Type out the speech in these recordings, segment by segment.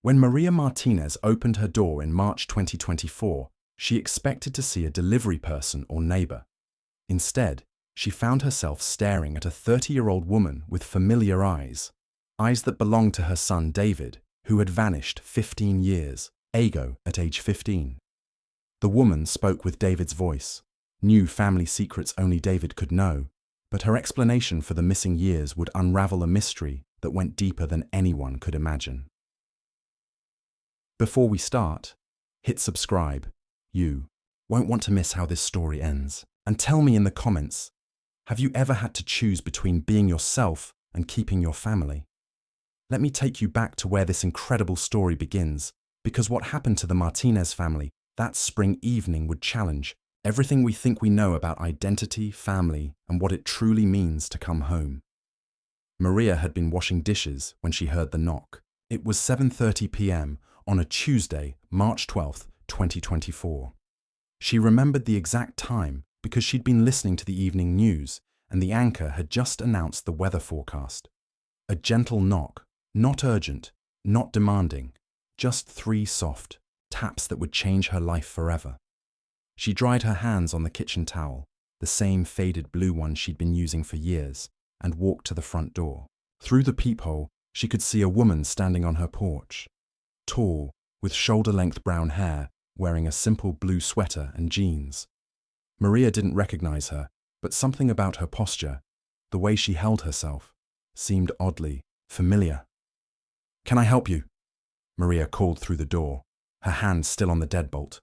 When Maria Martinez opened her door in March 2024, she expected to see a delivery person or neighbor. Instead, she found herself staring at a 30-year-old woman with familiar eyes that belonged to her son David, who had vanished 15 years ago at age 15. The woman spoke with David's voice, knew family secrets only David could know, but her explanation for the missing years would unravel a mystery that went deeper than anyone could imagine. Before we start, hit subscribe. You won't want to miss how this story ends. And tell me in the comments, have you ever had to choose between being yourself and keeping your family? Let me take you back to where this incredible story begins, because what happened to the Martinez family that spring evening would challenge everything we think we know about identity, family, and what it truly means to come home. Maria had been washing dishes when she heard the knock. It was 7:30 p.m. on a Tuesday, March 12, 2024. She remembered the exact time because she'd been listening to the evening news and the anchor had just announced the weather forecast. A gentle knock, not urgent, not demanding, just 3 soft taps that would change her life forever. She dried her hands on the kitchen towel, the same faded blue one she'd been using for years, and walked to the front door. Through the peephole, she could see a woman standing on her porch, tall, with shoulder-length brown hair, wearing a simple blue sweater and jeans. Maria didn't recognize her, but something about her posture, the way she held herself, seemed oddly familiar. "Can I help you?" Maria called through the door, her hand still on the deadbolt.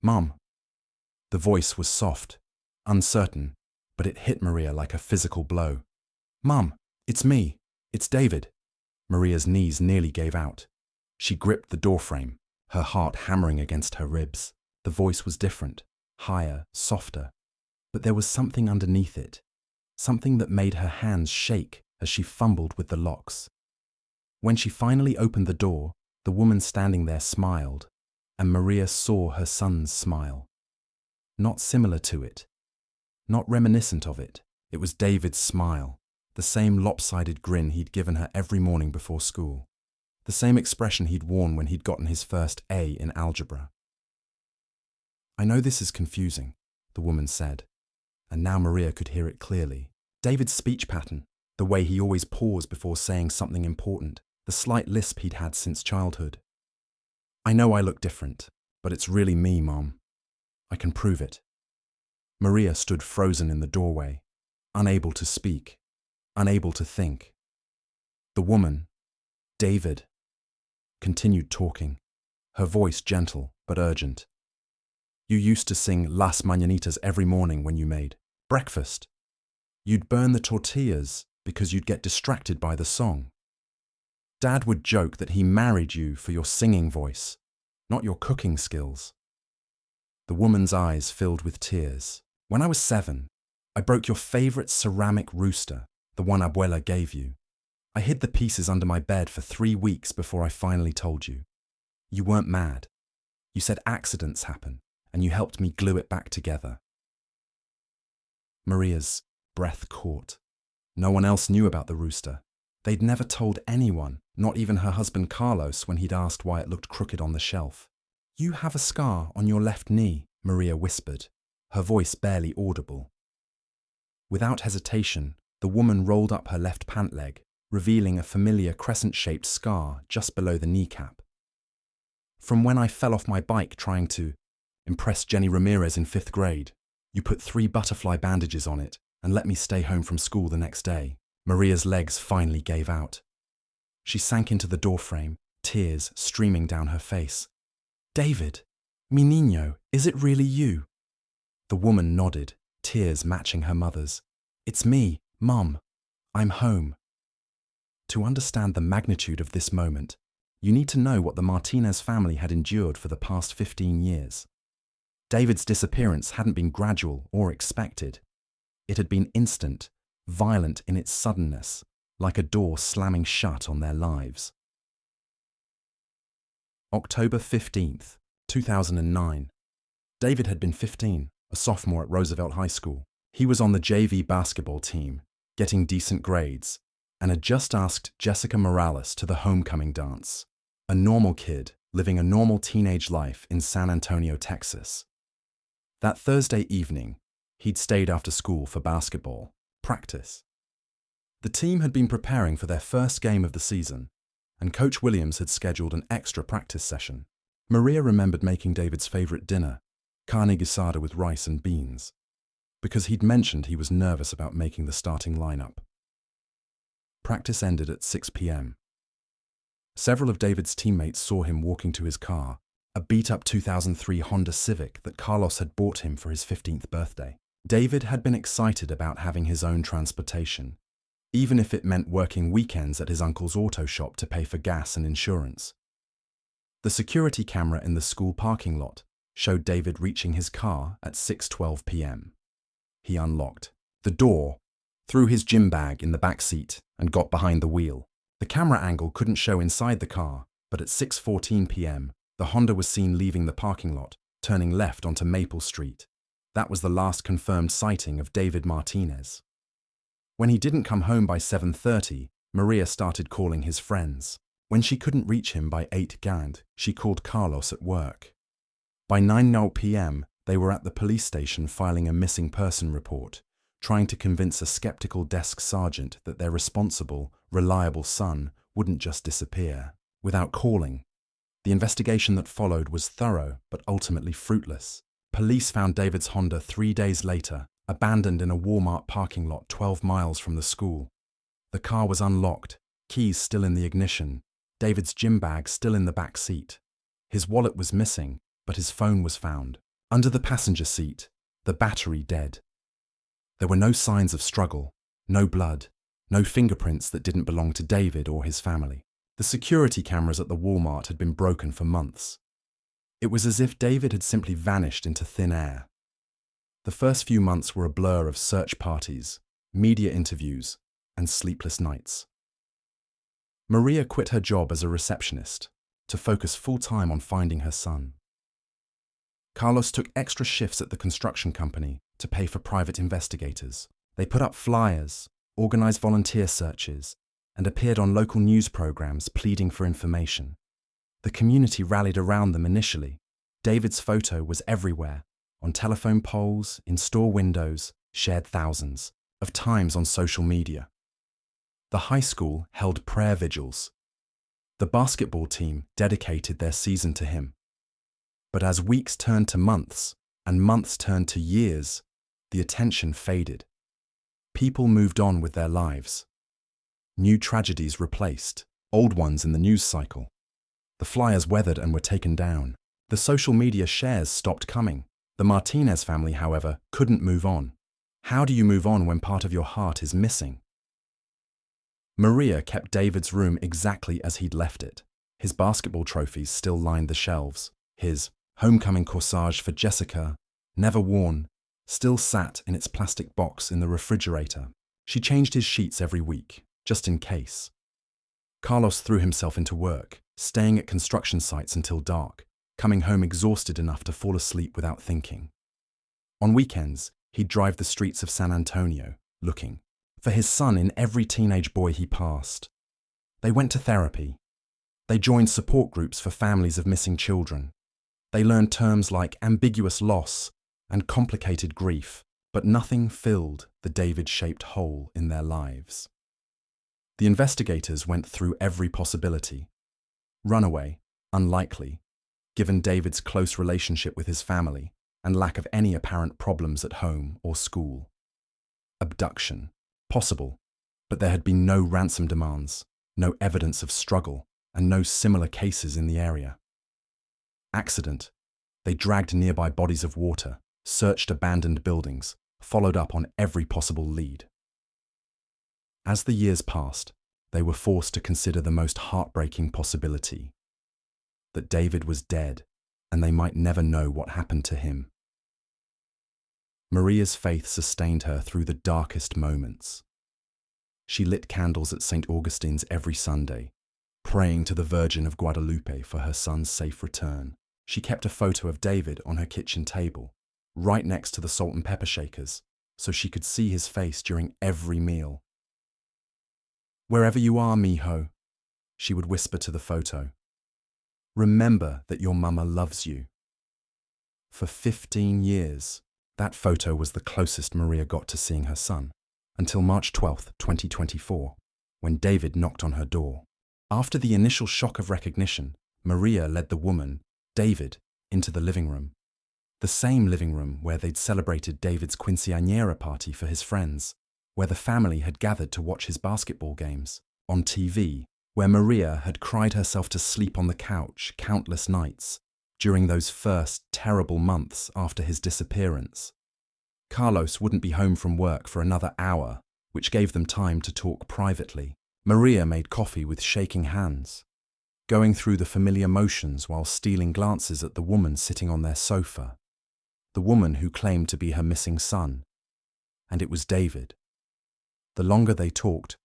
"Mom." The voice was soft, uncertain, but it hit Maria like a physical blow. "Mom, it's me. It's David." Maria's knees nearly gave out. She gripped the doorframe, her heart hammering against her ribs. The voice was different, higher, softer, but there was something underneath it, something that made her hands shake as she fumbled with the locks. When she finally opened the door, the woman standing there smiled, and Maria saw her son's smile. Not similar to it, not reminiscent of it. It was David's smile, the same lopsided grin he'd given her every morning before school, the same expression he'd worn when he'd gotten his first A in algebra. "I know this is confusing," the woman said, and now Maria could hear it clearly. David's speech pattern, the way he always paused before saying something important, the slight lisp he'd had since childhood. "I know I look different, but it's really me, Mom. I can prove it." Maria stood frozen in the doorway, unable to speak, unable to think. The woman, David, continued talking, her voice gentle but urgent. "You used to sing Las Mañanitas every morning when you made breakfast. You'd burn the tortillas because you'd get distracted by the song. Dad would joke that he married you for your singing voice, not your cooking skills." The woman's eyes filled with tears. "When I was 7, I broke your favorite ceramic rooster, the one Abuela gave you. I hid the pieces under my bed for 3 weeks before I finally told you. You weren't mad. You said accidents happen, and you helped me glue it back together." Maria's breath caught. No one else knew about the rooster. They'd never told anyone, not even her husband Carlos when he'd asked why it looked crooked on the shelf. "You have a scar on your left knee," Maria whispered, her voice barely audible. Without hesitation, the woman rolled up her left pant leg, revealing a familiar crescent-shaped scar just below the kneecap. "From when I fell off my bike trying to impress Jenny Ramirez in 5th grade. You put 3 butterfly bandages on it and let me stay home from school the next day." Maria's legs finally gave out. She sank into the doorframe, tears streaming down her face. "David, mi niño, is it really you?" The woman nodded, tears matching her mother's. "It's me, Mom. I'm home." To understand the magnitude of this moment, you need to know what the Martinez family had endured for the past 15 years. David's disappearance hadn't been gradual or expected. It had been instant, violent in its suddenness, like a door slamming shut on their lives. October 15th, 2009. David had been 15, a sophomore at Roosevelt High School. He was on the JV basketball team, getting decent grades, and had just asked Jessica Morales to the homecoming dance, a normal kid living a normal teenage life in San Antonio, Texas. That Thursday evening, he'd stayed after school for basketball practice. The team had been preparing for their first game of the season, and Coach Williams had scheduled an extra practice session. Maria remembered making David's favorite dinner, carne asada with rice and beans, because he'd mentioned he was nervous about making the starting lineup. Practice ended at 6 p.m. Several of David's teammates saw him walking to his car, a beat-up 2003 Honda Civic that Carlos had bought him for his 15th birthday. David had been excited about having his own transportation, even if it meant working weekends at his uncle's auto shop to pay for gas and insurance. The security camera in the school parking lot showed David reaching his car at 6:12 p.m. He unlocked the door, threw his gym bag in the back seat, and got behind the wheel. The camera angle couldn't show inside the car, but at 6:14 p.m., the Honda was seen leaving the parking lot, turning left onto Maple Street. That was the last confirmed sighting of David Martinez. When he didn't come home by 7:30, Maria started calling his friends. When she couldn't reach him by 8 she called Carlos at work. By 9:00 p.m., they were at the police station filing a missing person report, trying to convince a skeptical desk sergeant that their responsible, reliable son wouldn't just disappear without calling. The investigation that followed was thorough but ultimately fruitless. Police found David's Honda 3 days later, abandoned in a Walmart parking lot 12 miles from the school. The car was unlocked, keys still in the ignition, David's gym bag still in the back seat. His wallet was missing, but his phone was found. Under the passenger seat, the battery dead. There were no signs of struggle, no blood, no fingerprints that didn't belong to David or his family. The security cameras at the Walmart had been broken for months. It was as if David had simply vanished into thin air. The first few months were a blur of search parties, media interviews, and sleepless nights. Maria quit her job as a receptionist to focus full-time on finding her son. Carlos took extra shifts at the construction company to pay for private investigators. They put up flyers, organized volunteer searches, and appeared on local news programs pleading for information. The community rallied around them initially. David's photo was everywhere, on telephone poles, in store windows, shared thousands of times on social media. The high school held prayer vigils. The basketball team dedicated their season to him. But as weeks turned to months, and months turned to years, the attention faded. People moved on with their lives. New tragedies replaced old ones in the news cycle. The flyers weathered and were taken down. The social media shares stopped coming. The Martinez family, however, couldn't move on. How do you move on when part of your heart is missing? Maria kept David's room exactly as he'd left it. His basketball trophies still lined the shelves. His homecoming corsage for Jessica, never worn, still sat in its plastic box in the refrigerator. She changed his sheets every week, just in case. Carlos threw himself into work, staying at construction sites until dark, coming home exhausted enough to fall asleep without thinking. On weekends, he'd drive the streets of San Antonio, looking for his son in every teenage boy he passed. They went to therapy. They joined support groups for families of missing children. They learned terms like ambiguous loss and complicated grief, but nothing filled the David-shaped hole in their lives. The investigators went through every possibility. Runaway, unlikely, given David's close relationship with his family and lack of any apparent problems at home or school. Abduction, possible, but there had been no ransom demands, no evidence of struggle, and no similar cases in the area. Accident, they dragged nearby bodies of water, searched abandoned buildings, followed up on every possible lead. As the years passed, they were forced to consider the most heartbreaking possibility: that David was dead and they might never know what happened to him. Maria's faith sustained her through the darkest moments. She lit candles at St. Augustine's every Sunday, praying to the Virgin of Guadalupe for her son's safe return. She kept a photo of David on her kitchen table, right next to the salt and pepper shakers, so she could see his face during every meal. "Wherever you are, mijo," she would whisper to the photo. Remember that your mama loves you. For 15 years, that photo was the closest Maria got to seeing her son, until March 12, 2024, when David knocked on her door. After the initial shock of recognition, Maria led the woman, David, into the living room. The same living room where they'd celebrated David's quinceañera party for his friends, where the family had gathered to watch his basketball games, on TV, where Maria had cried herself to sleep on the couch countless nights during those first terrible months after his disappearance. Carlos wouldn't be home from work for another hour, which gave them time to talk privately. Maria made coffee with shaking hands, going through the familiar motions while stealing glances at the woman sitting on their sofa, the woman who claimed to be her missing son. And it was David. The longer they talked,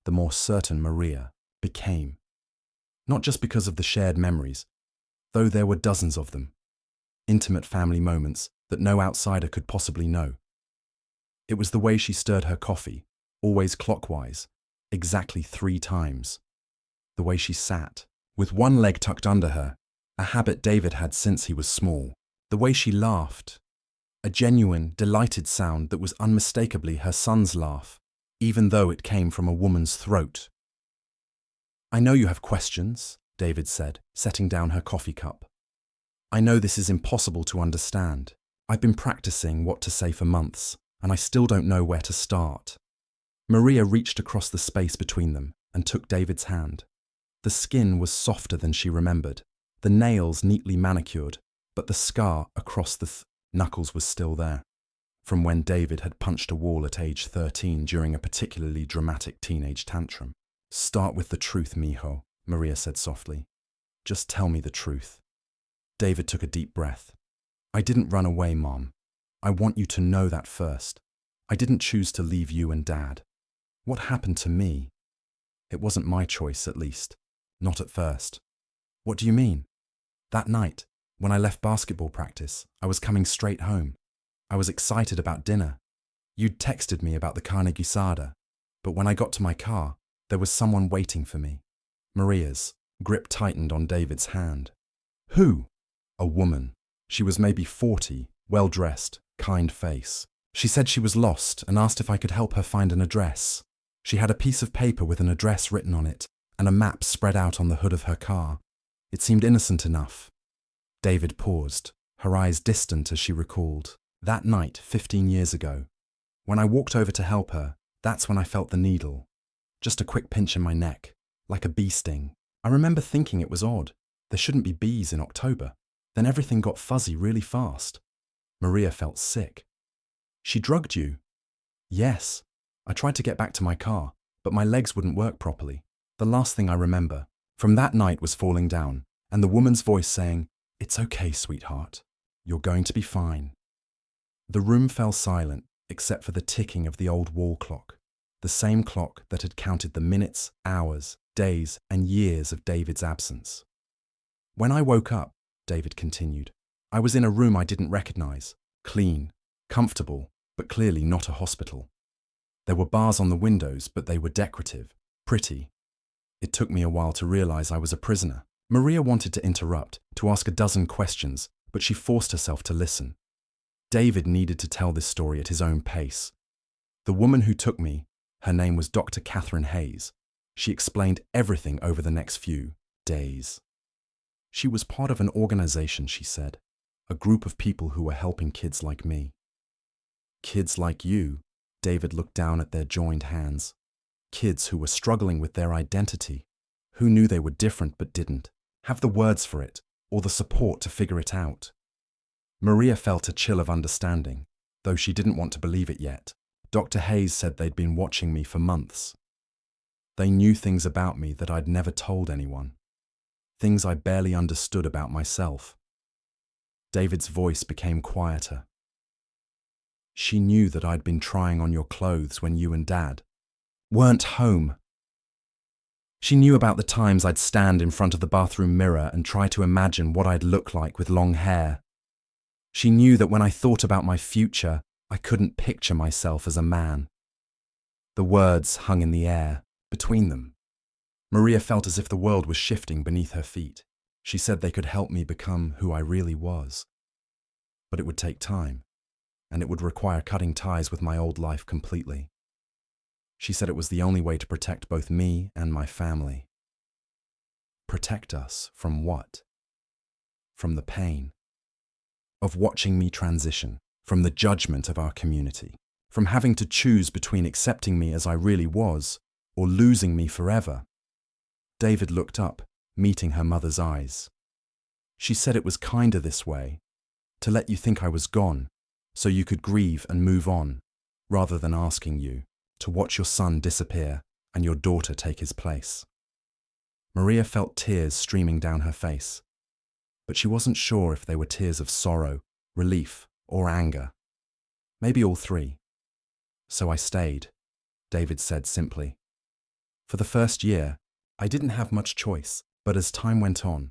the more certain Maria became. Not just because of the shared memories, though there were dozens of them, intimate family moments that no outsider could possibly know. It was the way she stirred her coffee, always clockwise, exactly 3 times. The way she sat, with one leg tucked under her, a habit David had since he was small. The way she laughed, a genuine, delighted sound that was unmistakably her son's laugh, even though it came from a woman's throat. "I know you have questions," David said, setting down her coffee cup. "I know this is impossible to understand. I've been practicing what to say for months, and I still don't know where to start." Maria reached across the space between them and took David's hand. The skin was softer than she remembered, the nails neatly manicured, but the scar across the knuckles was still there, from when David had punched a wall at age 13 during a particularly dramatic teenage tantrum. "Start with the truth, mijo," Maria said softly. "Just tell me the truth." David took a deep breath. "I didn't run away, Mom. I want you to know that first. I didn't choose to leave you and Dad. What happened to me? It wasn't my choice, at least. Not at first." "What do you mean?" "That night, when I left basketball practice, I was coming straight home. I was excited about dinner. You'd texted me about the carne guisada, but when I got to my car, there was someone waiting for me." Maria's grip tightened on David's hand. "Who?" "A woman. She was maybe 40, well-dressed, kind face. She said she was lost and asked if I could help her find an address. She had a piece of paper with an address written on it and a map spread out on the hood of her car. It seemed innocent enough." David paused, her eyes distant as she recalled. "That night, 15 years ago, when I walked over to help her, that's when I felt the needle. Just a quick pinch in my neck, like a bee sting. I remember thinking it was odd. There shouldn't be bees in October. Then everything got fuzzy really fast." Maria felt sick. "She drugged you?" "Yes. I tried to get back to my car, but my legs wouldn't work properly. The last thing I remember from that night was falling down, and the woman's voice saying, 'It's okay, sweetheart. You're going to be fine.'" The room fell silent, except for the ticking of the old wall clock, the same clock that had counted the minutes, hours, days, and years of David's absence. "When I woke up," David continued, "I was in a room I didn't recognize, clean, comfortable, but clearly not a hospital. There were bars on the windows, but they were decorative, pretty. It took me a while to realize I was a prisoner." Maria wanted to interrupt, to ask a dozen questions, but she forced herself to listen. David needed to tell this story at his own pace. "The woman who took me, her name was Dr. Catherine Hayes. She explained everything over the next few days. She was part of an organization," she said, "a group of people who were helping kids like me." "Kids like you?" David looked down at their joined hands. "Kids who were struggling with their identity, who knew they were different but didn't have the words for it or the support to figure it out." Maria felt a chill of understanding, though she didn't want to believe it yet. "Dr. Hayes said they'd been watching me for months. They knew things about me that I'd never told anyone, things I barely understood about myself." David's voice became quieter. "She knew that I'd been trying on your clothes when you and Dad weren't home. She knew about the times I'd stand in front of the bathroom mirror and try to imagine what I'd look like with long hair. She knew that when I thought about my future, I couldn't picture myself as a man." The words hung in the air between them. Maria felt as if the world was shifting beneath her feet. She said they could help me become who I really was. But it would take time, and it would require cutting ties with my old life completely. She said it was the only way to protect both me and my family. Protect us from what? From the pain of watching me transition, from the judgment of our community, from having to choose between accepting me as I really was or losing me forever. David looked up, meeting her mother's eyes. She said it was kinder this way, to let you think I was gone, so you could grieve and move on, rather than asking you to watch your son disappear and your daughter take his place. Maria felt tears streaming down her face, but she wasn't sure if they were tears of sorrow, relief, or anger. Maybe all three. So I stayed, David said simply. For the first year, I didn't have much choice, but as time went on,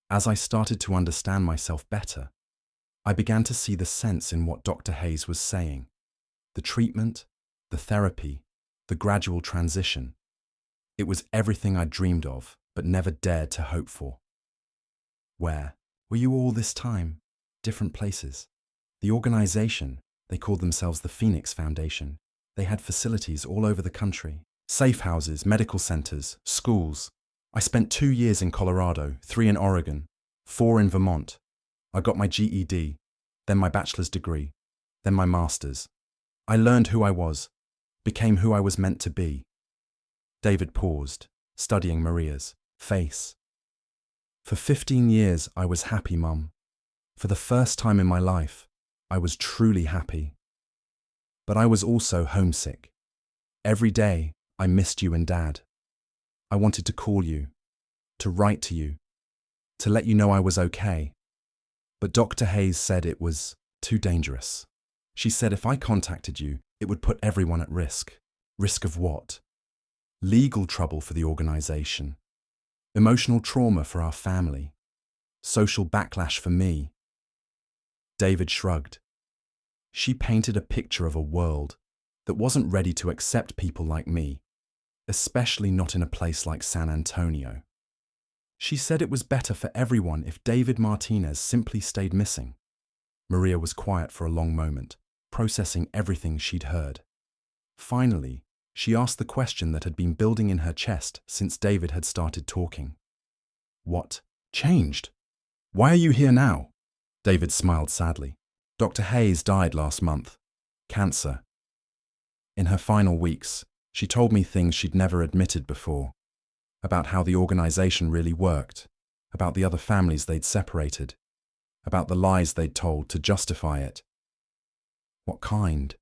as I started to understand myself better, I began to see the sense in what Dr. Hayes was saying. The treatment, the therapy, the gradual transition. It was everything I'd dreamed of, but never dared to hope for. Where were you all this time? Different places. The organization, they called themselves the Phoenix Foundation. They had facilities all over the country. Safe houses, medical centers, schools. I spent 2 years in Colorado, 3 in Oregon, 4 in Vermont. I got my GED, then my bachelor's degree, then my master's. I learned who I was, became who I was meant to be. David paused, studying Maria's face. For 15 years, I was happy, Mum. For the first time in my life, I was truly happy. But I was also homesick. Every day, I missed you and Dad. I wanted to call you, to write to you, to let you know I was okay. But Dr. Hayes said it was too dangerous. She said if I contacted you, it would put everyone at risk. Risk of what? Legal trouble for the organization, emotional trauma for our family, social backlash for me. David shrugged. She painted a picture of a world that wasn't ready to accept people like me, especially not in a place like San Antonio. She said it was better for everyone if David Martinez simply stayed missing. Maria was quiet for a long moment, processing everything she'd heard. Finally, she asked the question that had been building in her chest since David had started talking. What changed? Why are you here now? David smiled sadly. Dr. Hayes died last month. Cancer. In her final weeks, she told me things she'd never admitted before. About how the organization really worked, about the other families they'd separated, about the lies they'd told to justify it. What kind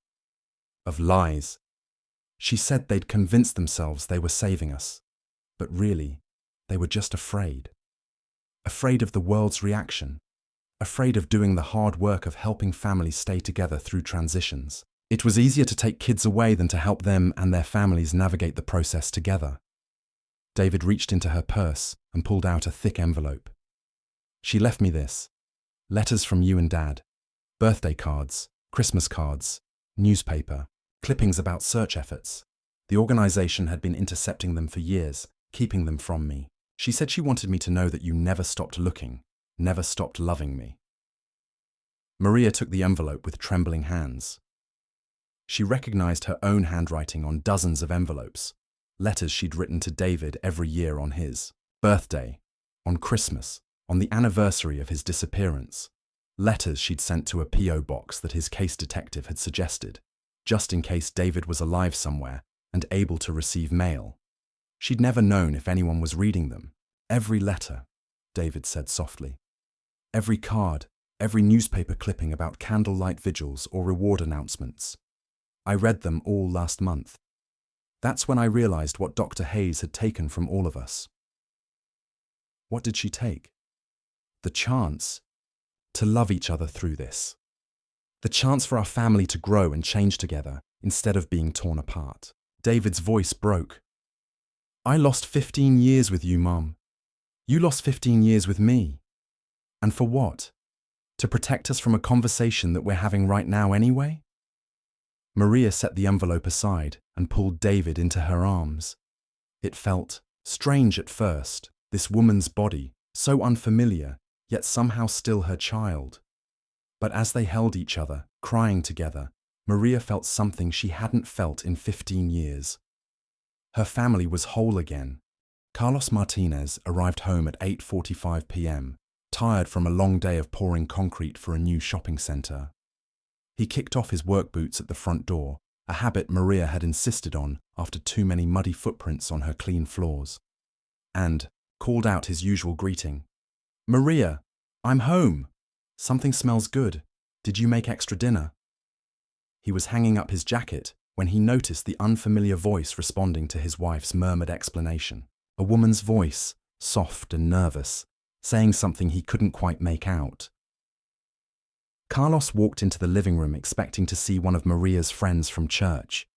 of lies? She said they'd convinced themselves they were saving us, but really, they were just afraid. Afraid of the world's reaction, afraid of doing the hard work of helping families stay together through transitions. It was easier to take kids away than to help them and their families navigate the process together. David reached into her purse and pulled out a thick envelope. She left me this. Letters from you and Dad, birthday cards, Christmas cards, newspaper, clippings about search efforts. The organization had been intercepting them for years, keeping them from me. She said she wanted me to know that you never stopped looking, never stopped loving me. Maria took the envelope with trembling hands. She recognized her own handwriting on dozens of envelopes, letters she'd written to David every year on his birthday, on Christmas, on the anniversary of his disappearance, letters she'd sent to a P.O. box that his case detective had suggested, just in case David was alive somewhere and able to receive mail. She'd never known if anyone was reading them. Every letter, David said softly. Every card, every newspaper clipping about candlelight vigils or reward announcements. I read them all last month. That's when I realized what Dr. Hayes had taken from all of us. What did she take? The chance to love each other through this. The chance for our family to grow and change together instead of being torn apart. David's voice broke. I lost 15 years with you, Mum. You lost 15 years with me. And for what? To protect us from a conversation that we're having right now anyway? Maria set the envelope aside and pulled David into her arms. It felt strange at first, this woman's body So unfamiliar, yet somehow still her child. But as they held each other, crying together, Maria felt something she hadn't felt in 15 years. Her family was whole again. Carlos Martinez arrived home at 8:45 p.m., tired from a long day of pouring concrete for a new shopping center. He kicked off his work boots at the front door, a habit Maria had insisted on after too many muddy footprints on her clean floors, and called out his usual greeting. "Maria, I'm home. Something smells good. Did you make extra dinner?" He was hanging up his jacket when he noticed the unfamiliar voice responding to his wife's murmured explanation. A woman's voice, soft and nervous, saying something he couldn't quite make out. Carlos walked into the living room expecting to see one of Maria's friends from church,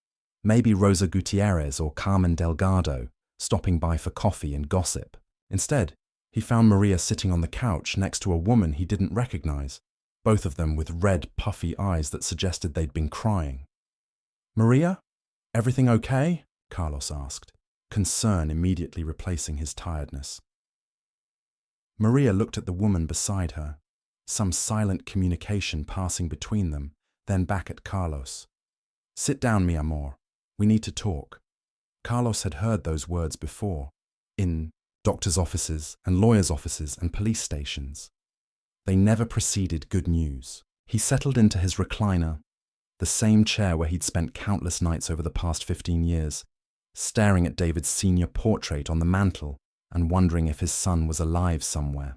maybe Rosa Gutierrez or Carmen Delgado, stopping by for coffee and gossip. Instead, he found Maria sitting on the couch next to a woman he didn't recognize, both of them with red, puffy eyes that suggested they'd been crying. "Maria, everything okay?" Carlos asked, concern immediately replacing his tiredness. Maria looked at the woman beside her, some silent communication passing between them, then back at Carlos. "Sit down, mi amor. We need to talk." Carlos had heard those words before, in doctors' offices and lawyers' offices and police stations. They never preceded good news. He settled into his recliner, the same chair where he'd spent countless nights over the past 15 years, staring at David's senior portrait on the mantel and wondering if his son was alive somewhere.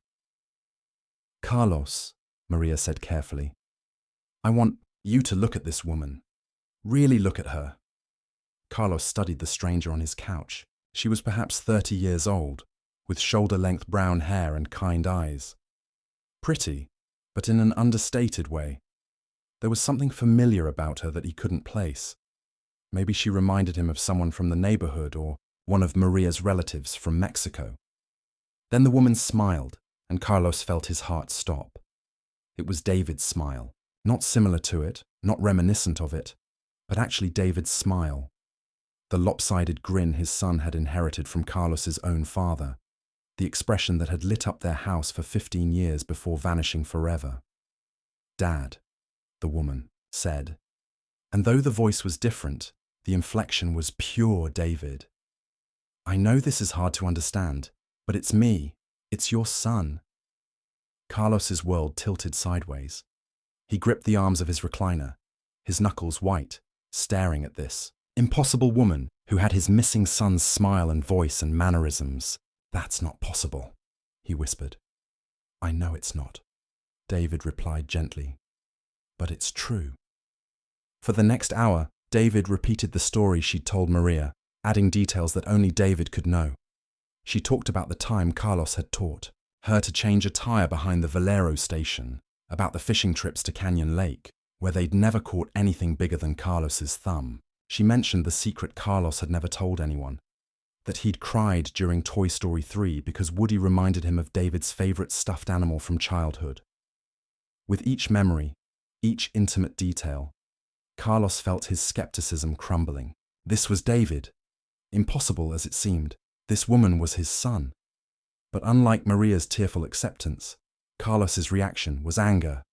"Carlos," Maria said carefully, "I want you to look at this woman. Really look at her." Carlos studied the stranger on his couch. She was perhaps 30 years old, with shoulder-length brown hair and kind eyes. Pretty, but in an understated way. There was something familiar about her that he couldn't place. Maybe she reminded him of someone from the neighborhood or one of Maria's relatives from Mexico. Then the woman smiled, and Carlos felt his heart stop. It was David's smile, not similar to it, not reminiscent of it, but actually David's smile. The lopsided grin his son had inherited from Carlos's own father, the expression that had lit up their house for 15 years before vanishing forever. "Dad," the woman said. And though the voice was different, the inflection was pure David. "I know this is hard to understand, but it's me. It's your son." Carlos's world tilted sideways. He gripped the arms of his recliner, his knuckles white, staring at this impossible woman who had his missing son's smile and voice and mannerisms. "That's not possible," he whispered. "I know it's not," David replied gently. "But it's true." For the next hour, David repeated the story she'd told Maria, adding details that only David could know. She talked about the time Carlos had taught her to change a tire behind the Valero station, about the fishing trips to Canyon Lake, where they'd never caught anything bigger than Carlos's thumb. She mentioned the secret Carlos had never told anyone, that he'd cried during Toy Story 3 because Woody reminded him of David's favorite stuffed animal from childhood. With each memory, each intimate detail, Carlos felt his skepticism crumbling. This was David. Impossible as it seemed, this woman was his son. But unlike Maria's tearful acceptance, Carlos's reaction was anger.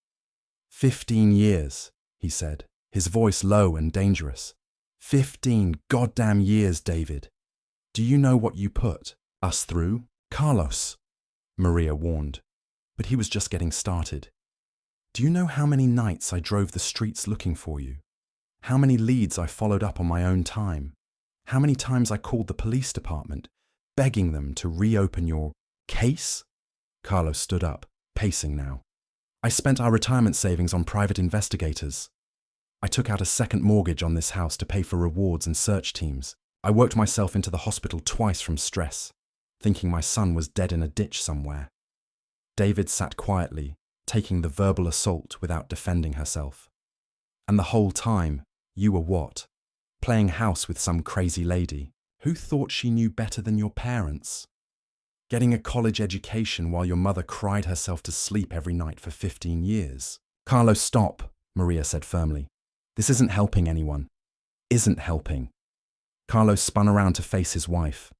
15 years, he said, his voice low and dangerous. 15 goddamn years, David. Do you know what you put us through? Carlos, Maria warned, but he was just getting started. Do you know how many nights I drove the streets looking for you? How many leads I followed up on my own time? How many times I called the police department, begging them to reopen your case? Carlos stood up, pacing now. I spent our retirement savings on private investigators. I took out a second mortgage on this house to pay for rewards and search teams. I worked myself into the hospital twice from stress, thinking my son was dead in a ditch somewhere. David sat quietly, taking the verbal assault without defending herself. And the whole time, you were what? Playing house with some crazy lady. Who thought she knew better than your parents? Getting a college education while your mother cried herself to sleep every night for 15 years. Carlos, stop, Maria said firmly. This isn't helping anyone. Isn't helping. Carlos spun around to face his wife.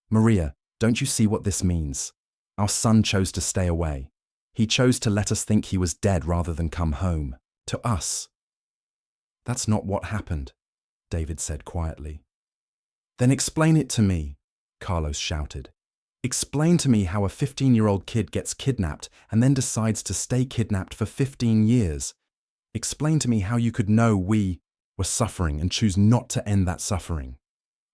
Maria, don't you see what this means? Our son chose to stay away. He chose to let us think he was dead rather than come home. To us. That's not what happened, David said quietly. Then explain it to me, Carlos shouted. Explain to me how a 15-year-old kid gets kidnapped and then decides to stay kidnapped for 15 years. Explain to me how you could know we were suffering and choose not to end that suffering.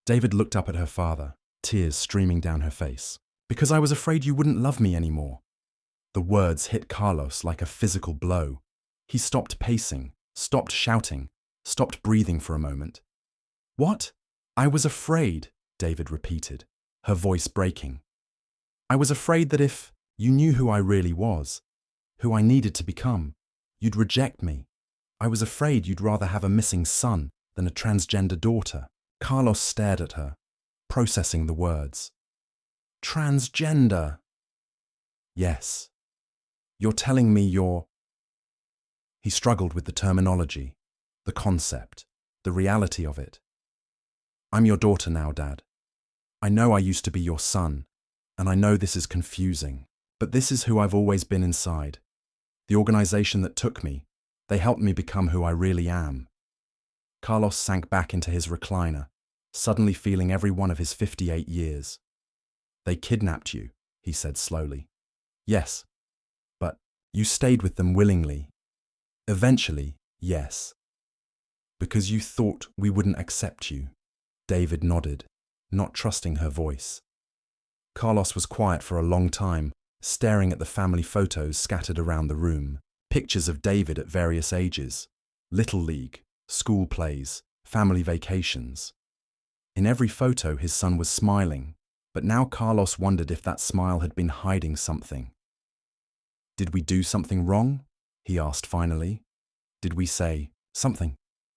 David looked up at her father, tears streaming down her face. Because I was afraid you wouldn't love me anymore. The words hit Carlos like a physical blow. He stopped pacing, stopped shouting, stopped breathing for a moment. What? I was afraid, David repeated, her voice breaking. I was afraid that if you knew who I really was, who I needed to become, you'd reject me. I was afraid you'd rather have a missing son than a transgender daughter. Carlos stared at her, processing the words. Transgender. Yes. You're telling me you're... He struggled with the terminology, the concept, the reality of it. I'm your daughter now, Dad. I know I used to be your son, and I know this is confusing, but this is who I've always been inside. The organization that took me, they helped me become who I really am. Carlos sank back into his recliner, suddenly feeling every one of his 58 years. They kidnapped you, he said slowly. Yes, but you stayed with them willingly. Eventually, yes. Because you thought we wouldn't accept you. David nodded, not trusting her voice. Carlos was quiet for a long time, staring at the family photos scattered around the room, pictures of David at various ages, little league, school plays, family vacations. In every photo, his son was smiling, but now Carlos wondered if that smile had been hiding something. Did we do something wrong? He asked finally. Did we say something,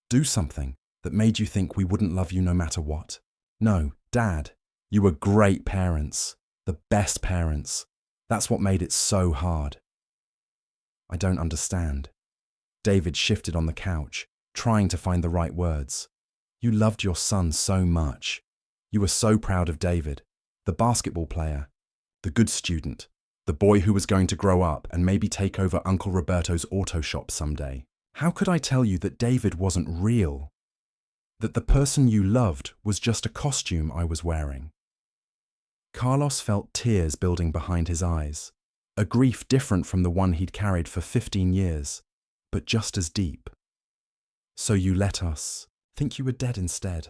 do something, that made you think we wouldn't love you no matter what? No, Dad, you were great parents, the best parents. That's what made it so hard. I don't understand. David shifted on the couch, trying to find the right words. You loved your son so much. You were so proud of David, the basketball player, the good student, the boy who was going to grow up and maybe take over Uncle Roberto's auto shop someday. How could I tell you that David wasn't real? That the person you loved was just a costume I was wearing? Carlos felt tears building behind his eyes, a grief different from the one he'd carried for 15 years, but just as deep. So you let us think you were dead instead.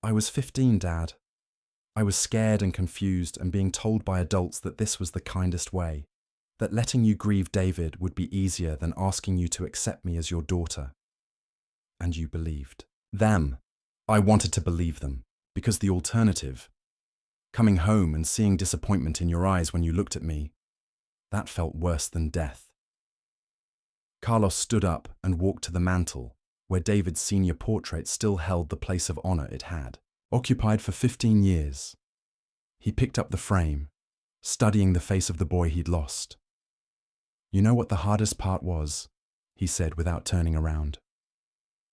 I was 15, Dad. I was scared and confused and being told by adults that this was the kindest way, that letting you grieve David would be easier than asking you to accept me as your daughter. And you believed. Them. I wanted to believe them, because the alternative, coming home and seeing disappointment in your eyes when you looked at me, that felt worse than death. Carlos stood up and walked to the mantel, where David's senior portrait still held the place of honor it had, occupied for 15 years. He picked up the frame, studying the face of the boy he'd lost. You know what the hardest part was? He said without turning around.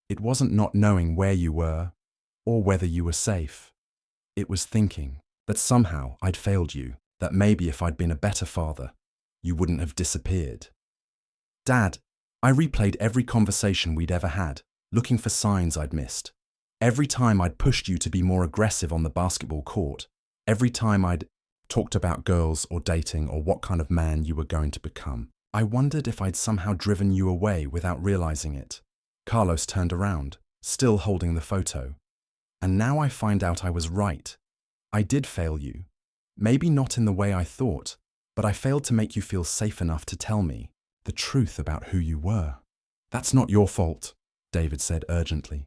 It wasn't not knowing where you were, or whether you were safe. It was thinking that somehow I'd failed you, that maybe if I'd been a better father, you wouldn't have disappeared. Dad, I replayed every conversation we'd ever had, looking for signs I'd missed. Every time I'd pushed you to be more aggressive on the basketball court, every time I'd talked about girls or dating or what kind of man you were going to become, I wondered if I'd somehow driven you away without realizing it. Carlos turned around, still holding the photo. And now I find out I was right. I did fail you. Maybe not in the way I thought, but I failed to make you feel safe enough to tell me the truth about who you were. That's not your fault, David said urgently.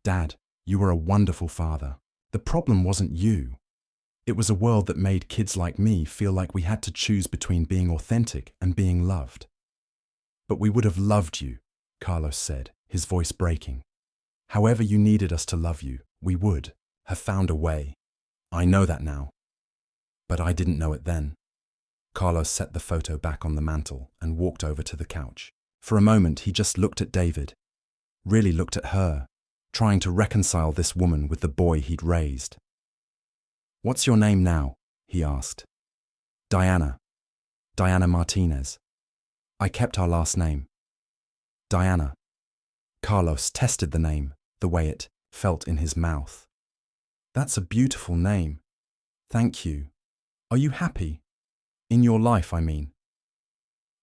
Dad, you were a wonderful father. The problem wasn't you. It was a world that made kids like me feel like we had to choose between being authentic and being loved. But we would have loved you, Carlos said, his voice breaking. However you needed us to love you, we would have found a way. I know that now. But I didn't know it then. Carlos set the photo back on the mantel and walked over to the couch. For a moment, he just looked at David, really looked at her, trying to reconcile this woman with the boy he'd raised. What's your name now? He asked. Diana. Diana Martinez. I kept our last name. Diana. Carlos tested the name, the way it felt in his mouth. That's a beautiful name. Thank you. Are you happy? In your life, I mean.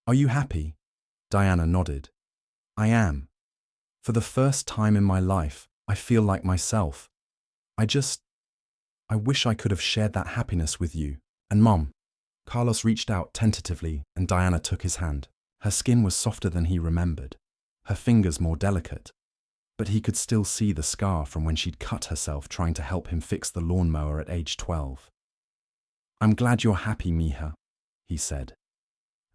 Are you happy? Diana nodded. I am. For the first time in my life, I feel like myself. I wish I could have shared that happiness with you. And Mom. Carlos reached out tentatively and Diana took his hand. Her skin was softer than he remembered, her fingers more delicate. But he could still see the scar from when she'd cut herself trying to help him fix the lawnmower at age 12. I'm glad you're happy, Mija, he said.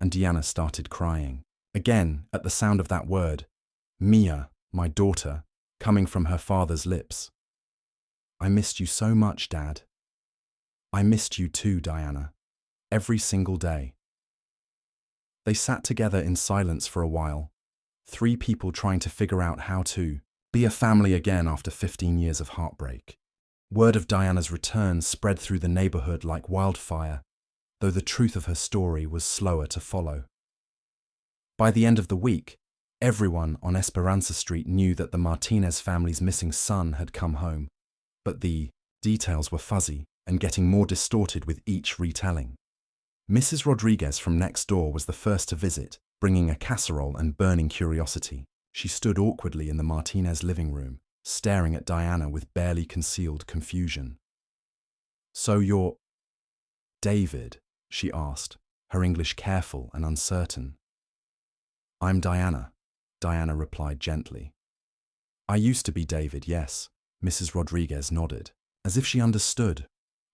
And Diana started crying. Again, at the sound of that word, Mia, my daughter, coming from her father's lips. I missed you so much, Dad. I missed you too, Diana. Every single day. They sat together in silence for a while, 3 people trying to figure out how to be a family again after 15 years of heartbreak. Word of Diana's return spread through the neighborhood like wildfire, though the truth of her story was slower to follow. By the end of the week, everyone on Esperanza Street knew that the Martinez family's missing son had come home, but the details were fuzzy and getting more distorted with each retelling. Mrs. Rodriguez from next door was the first to visit, bringing a casserole and burning curiosity. She stood awkwardly in the Martinez living room, staring at Diana with barely concealed confusion. So you're David, she asked, her English careful and uncertain. I'm Diana, Diana replied gently. I used to be David, yes, Mrs. Rodriguez nodded, as if she understood,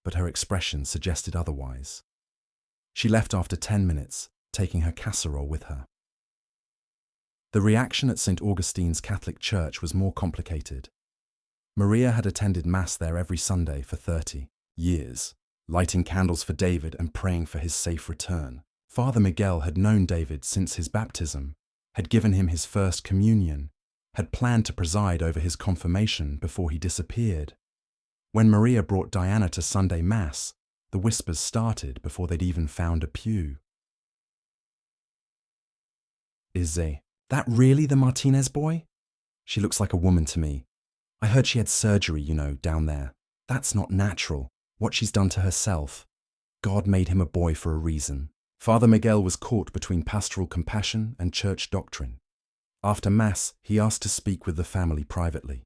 but her expression suggested otherwise. She left after 10 minutes, taking her casserole with her. The reaction at St. Augustine's Catholic Church was more complicated. Maria had attended Mass there every Sunday for 30 years, lighting candles for David and praying for his safe return. Father Miguel had known David since his baptism, had given him his first communion, had planned to preside over his confirmation before he disappeared. When Maria brought Diana to Sunday Mass, the whispers started before they'd even found a pew. Is that really the Martinez boy? She looks like a woman to me. I heard she had surgery, down there. That's not natural, what she's done to herself. God made him a boy for a reason. Father Miguel was caught between pastoral compassion and church doctrine. After Mass, he asked to speak with the family privately.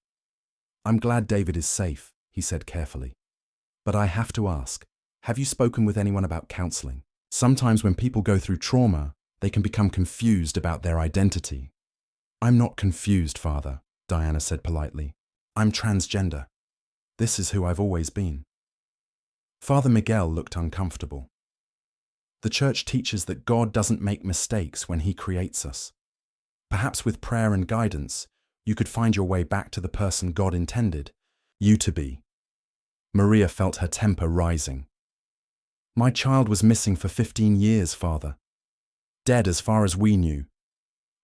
I'm glad David is safe, he said carefully. But I have to ask, have you spoken with anyone about counseling? Sometimes when people go through trauma, they can become confused about their identity. I'm not confused, Father, Diana said politely. I'm transgender. This is who I've always been. Father Miguel looked uncomfortable. The church teaches that God doesn't make mistakes when he creates us. Perhaps with prayer and guidance, you could find your way back to the person God intended you to be. Maria felt her temper rising. My child was missing for 15 years, Father. Dead as far as we knew.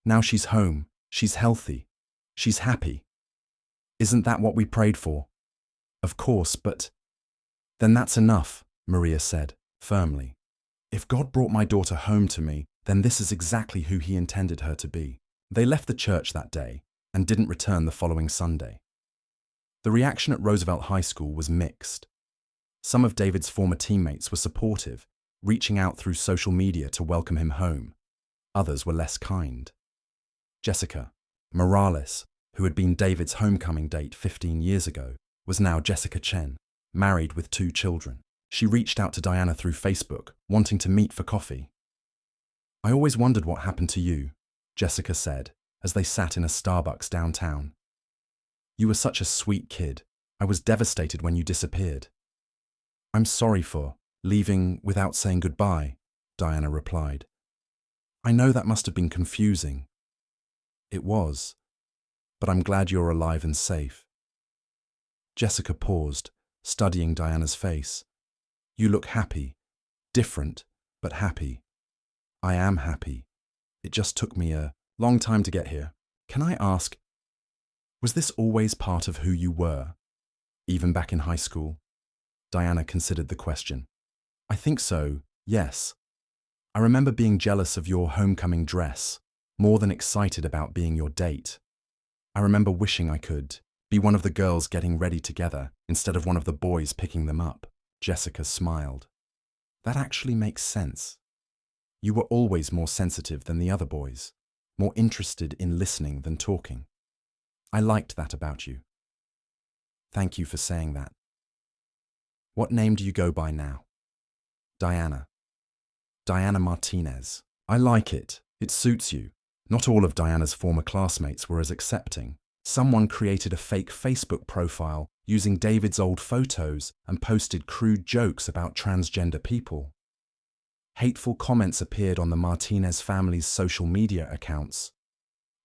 Now she's home, she's healthy, she's happy. Isn't that what we prayed for? Of course, but... Then that's enough, Maria said, firmly. If God brought my daughter home to me, then this is exactly who he intended her to be. They left the church that day and didn't return the following Sunday. The reaction at Roosevelt High School was mixed. Some of David's former teammates were supportive, reaching out through social media to welcome him home. Others were less kind. Jessica Morales, who had been David's homecoming date 15 years ago, was now Jessica Chen, married with 2 children. She reached out to Diana through Facebook, wanting to meet for coffee. I always wondered what happened to you, Jessica said, as they sat in a Starbucks downtown. You were such a sweet kid. I was devastated when you disappeared. I'm sorry for leaving without saying goodbye, Diana replied. I know that must have been confusing. It was, but I'm glad you're alive and safe. Jessica paused, studying Diana's face. You look happy, different, but happy. I am happy. It just took me a long time to get here. Can I ask, was this always part of who you were, even back in high school? Diana considered the question. I think so, Yes. I remember being jealous of your homecoming dress, more than excited about being your date. I remember wishing I could be one of the girls getting ready together instead of one of the boys picking them up. Jessica smiled. That actually makes sense. You were always more sensitive than the other boys, more interested in listening than talking. I liked that about you. Thank you for saying that. What name do you go by now? Diana. Diana Martinez. I like it. It suits you. Not all of Diana's former classmates were as accepting. Someone created a fake Facebook profile using David's old photos and posted crude jokes about transgender people. Hateful comments appeared on the Martinez family's social media accounts.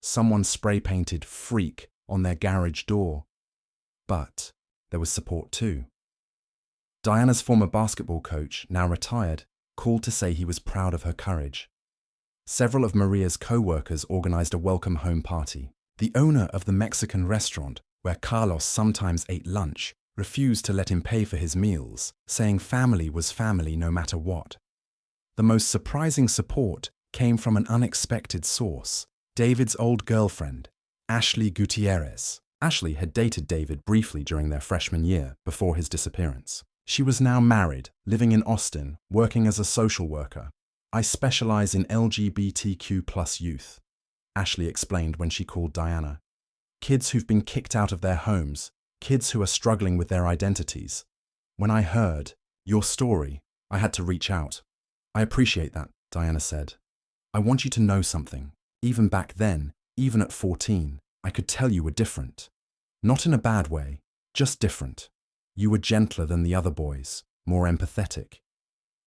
Someone spray-painted "freak" on their garage door. But there was support too. Diana's former basketball coach, now retired, called to say he was proud of her courage. Several of Maria's co-workers organized a welcome home party. The owner of the Mexican restaurant, where Carlos sometimes ate lunch, refused to let him pay for his meals, saying family was family no matter what. The most surprising support came from an unexpected source: David's old girlfriend, Ashley Gutierrez. Ashley had dated David briefly during their freshman year, before his disappearance. She was now married, living in Austin, working as a social worker. I specialize in LGBTQ+ youth, Ashley explained when she called Diana. Kids who've been kicked out of their homes, kids who are struggling with their identities. When I heard your story, I had to reach out. I appreciate that, Diana said. I want you to know something. Even back then, even at 14, I could tell you were different. Not in a bad way, just different. You were gentler than the other boys, more empathetic.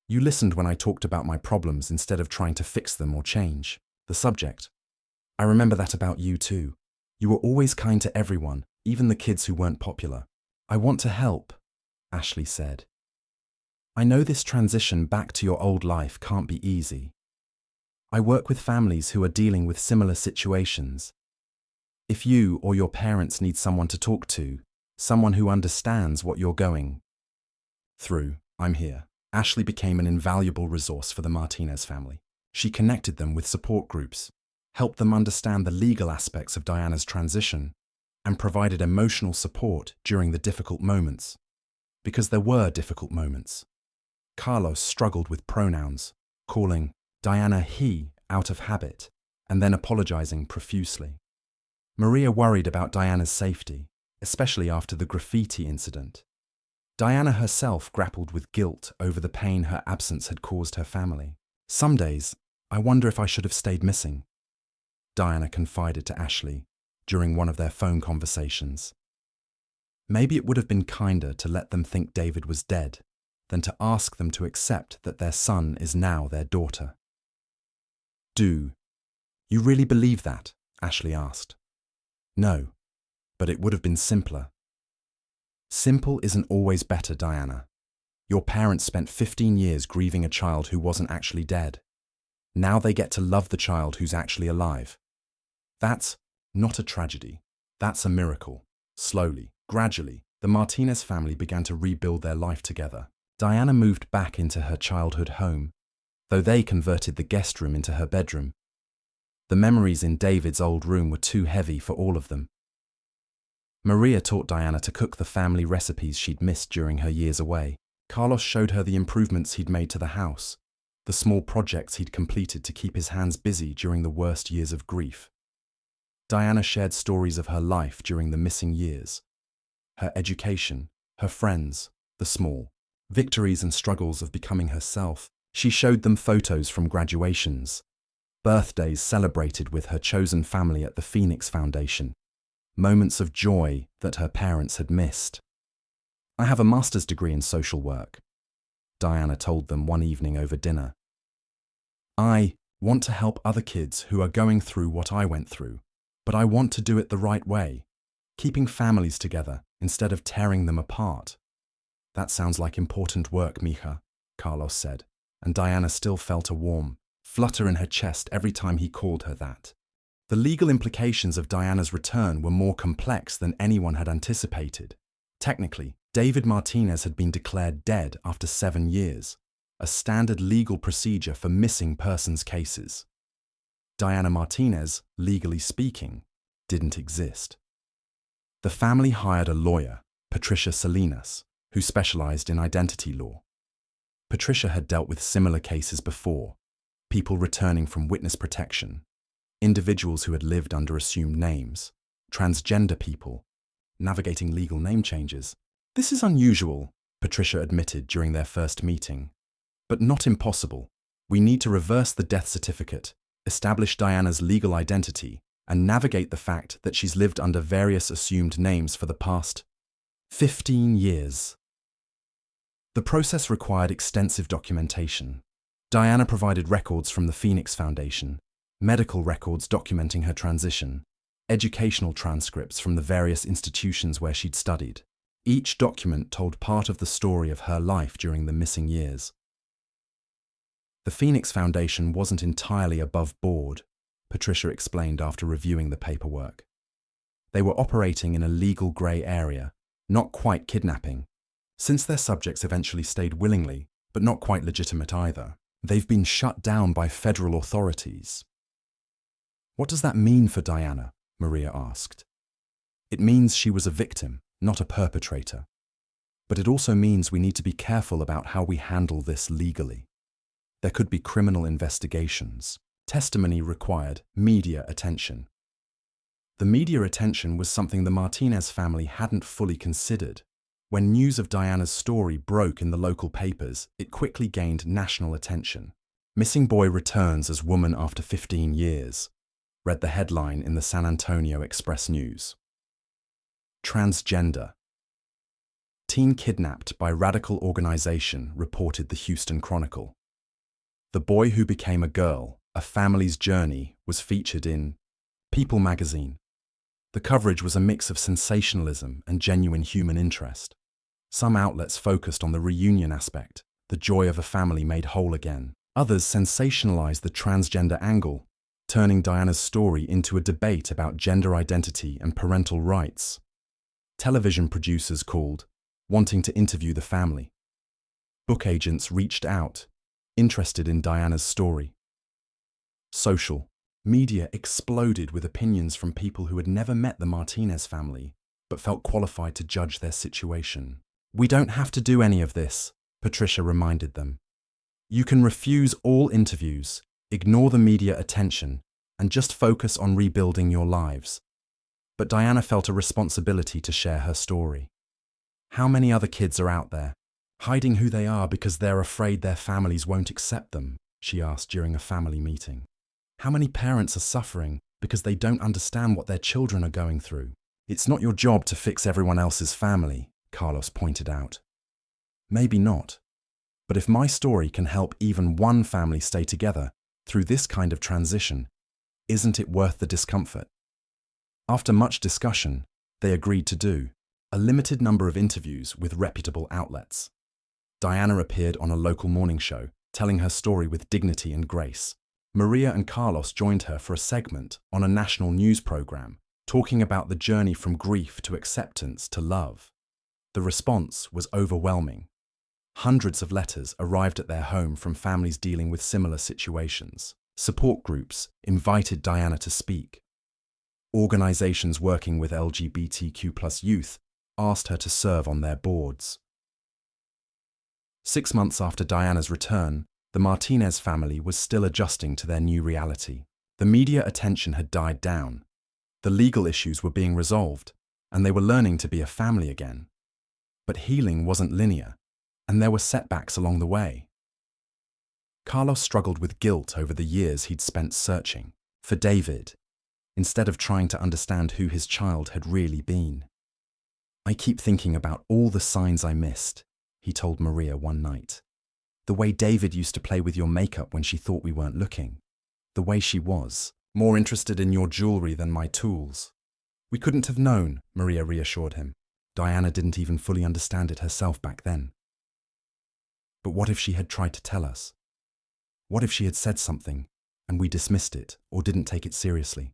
You listened when I talked about my problems instead of trying to fix them or change the subject. I remember that about you too. You were always kind to everyone, even the kids who weren't popular. I want to help, Ashley said. I know this transition back to your old life can't be easy. I work with families who are dealing with similar situations. If you or your parents need someone to talk to, someone who understands what you're going through, I'm here. Ashley became an invaluable resource for the Martinez family. She connected them with support groups, helped them understand the legal aspects of Diana's transition, and provided emotional support during the difficult moments. Because there were difficult moments. Carlos struggled with pronouns, calling Diana he out of habit, and then apologizing profusely. Maria worried about Diana's safety, especially after the graffiti incident. Diana herself grappled with guilt over the pain her absence had caused her family. Some days, I wonder if I should have stayed missing, Diana confided to Ashley during one of their phone conversations. Maybe it would have been kinder to let them think David was dead than to ask them to accept that their son is now their daughter. Do you really believe that? Ashley asked. No, but it would have been simpler. Simple isn't always better, Diana. Your parents spent 15 years grieving a child who wasn't actually dead. Now they get to love the child who's actually alive. That's not a tragedy. That's a miracle. Slowly, gradually, the Martinez family began to rebuild their life together. Diana moved back into her childhood home, though they converted the guest room into her bedroom. The memories in David's old room were too heavy for all of them. Maria taught Diana to cook the family recipes she'd missed during her years away. Carlos showed her the improvements he'd made to the house, the small projects he'd completed to keep his hands busy during the worst years of grief. Diana shared stories of her life during the missing years, her education, her friends, the small victories and struggles of becoming herself. She showed them photos from graduations, birthdays celebrated with her chosen family at the Phoenix Foundation, moments of joy that her parents had missed. I have a master's degree in social work, Diana told them one evening over dinner. I want to help other kids who are going through what I went through, but I want to do it the right way, keeping families together instead of tearing them apart. That sounds like important work, mija, Carlos said, and Diana still felt a warm flutter in her chest every time he called her that. The legal implications of Diana's return were more complex than anyone had anticipated. Technically, David Martinez had been declared dead after 7 years, a standard legal procedure for missing persons cases. Diana Martinez, legally speaking, didn't exist. The family hired a lawyer, Patricia Salinas, who specialized in identity law. Patricia had dealt with similar cases before, people returning from witness protection, individuals who had lived under assumed names, transgender people, navigating legal name changes. This is unusual, Patricia admitted during their first meeting, but not impossible. We need to reverse the death certificate, establish Diana's legal identity, and navigate the fact that she's lived under various assumed names for the past 15 years. The process required extensive documentation. Diana provided records from the Phoenix Foundation, medical records documenting her transition, educational transcripts from the various institutions where she'd studied. Each document told part of the story of her life during the missing years. The Phoenix Foundation wasn't entirely above board, Patricia explained after reviewing the paperwork. They were operating in a legal grey area, not quite kidnapping. Since their subjects eventually stayed willingly, but not quite legitimate either, they've been shut down by federal authorities. What does that mean for Diana? Maria asked. It means she was a victim, not a perpetrator. But it also means we need to be careful about how we handle this legally. There could be criminal investigations. Testimony required media attention. The media attention was something the Martinez family hadn't fully considered. When news of Diana's story broke in the local papers, it quickly gained national attention. Missing boy returns as woman after 15 years, read the headline in the San Antonio Express News. Transgender. Teen kidnapped by radical organization, reported the Houston Chronicle. The boy who became a girl, a family's journey, was featured in People magazine. The coverage was a mix of sensationalism and genuine human interest. Some outlets focused on the reunion aspect, the joy of a family made whole again. Others sensationalized the transgender angle, turning Diana's story into a debate about gender identity and parental rights. Television producers called, wanting to interview the family. Book agents reached out, interested in Diana's story. Social media exploded with opinions from people who had never met the Martinez family, but felt qualified to judge their situation. We don't have to do any of this, Patricia reminded them. You can refuse all interviews, ignore the media attention, and just focus on rebuilding your lives. But Diana felt a responsibility to share her story. How many other kids are out there, hiding who they are because they're afraid their families won't accept them? She asked during a family meeting. How many parents are suffering because they don't understand what their children are going through? It's not your job to fix everyone else's family, Carlos pointed out. Maybe not. But if my story can help even one family stay together through this kind of transition, isn't it worth the discomfort? After much discussion, they agreed to do a limited number of interviews with reputable outlets. Diana appeared on a local morning show, telling her story with dignity and grace. Maria and Carlos joined her for a segment on a national news program, talking about the journey from grief to acceptance to love. The response was overwhelming. Hundreds of letters arrived at their home from families dealing with similar situations. Support groups invited Diana to speak. Organizations working with LGBTQ+ youth asked her to serve on their boards. 6 months after Diana's return, the Martinez family was still adjusting to their new reality. The media attention had died down. The legal issues were being resolved, and they were learning to be a family again. But healing wasn't linear, and there were setbacks along the way. Carlos struggled with guilt over the years he'd spent searching for David, instead of trying to understand who his child had really been. I keep thinking about all the signs I missed, he told Maria one night. The way David used to play with your makeup when she thought we weren't looking. The way she was, more interested in your jewelry than my tools. We couldn't have known, Maria reassured him. Diana didn't even fully understand it herself back then. But what if she had tried to tell us? What if she had said something, and we dismissed it or didn't take it seriously?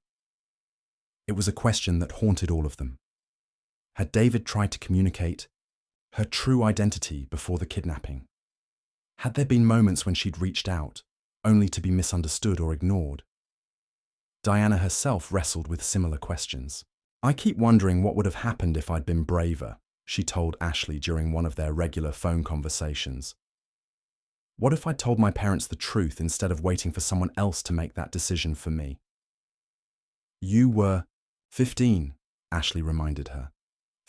It was a question that haunted all of them. Had David tried to communicate her true identity before the kidnapping? Had there been moments when she'd reached out, only to be misunderstood or ignored? Diana herself wrestled with similar questions. I keep wondering what would have happened if I'd been braver, she told Ashley during one of their regular phone conversations. What if I'd told my parents the truth instead of waiting for someone else to make that decision for me? You were 15, Ashley reminded her.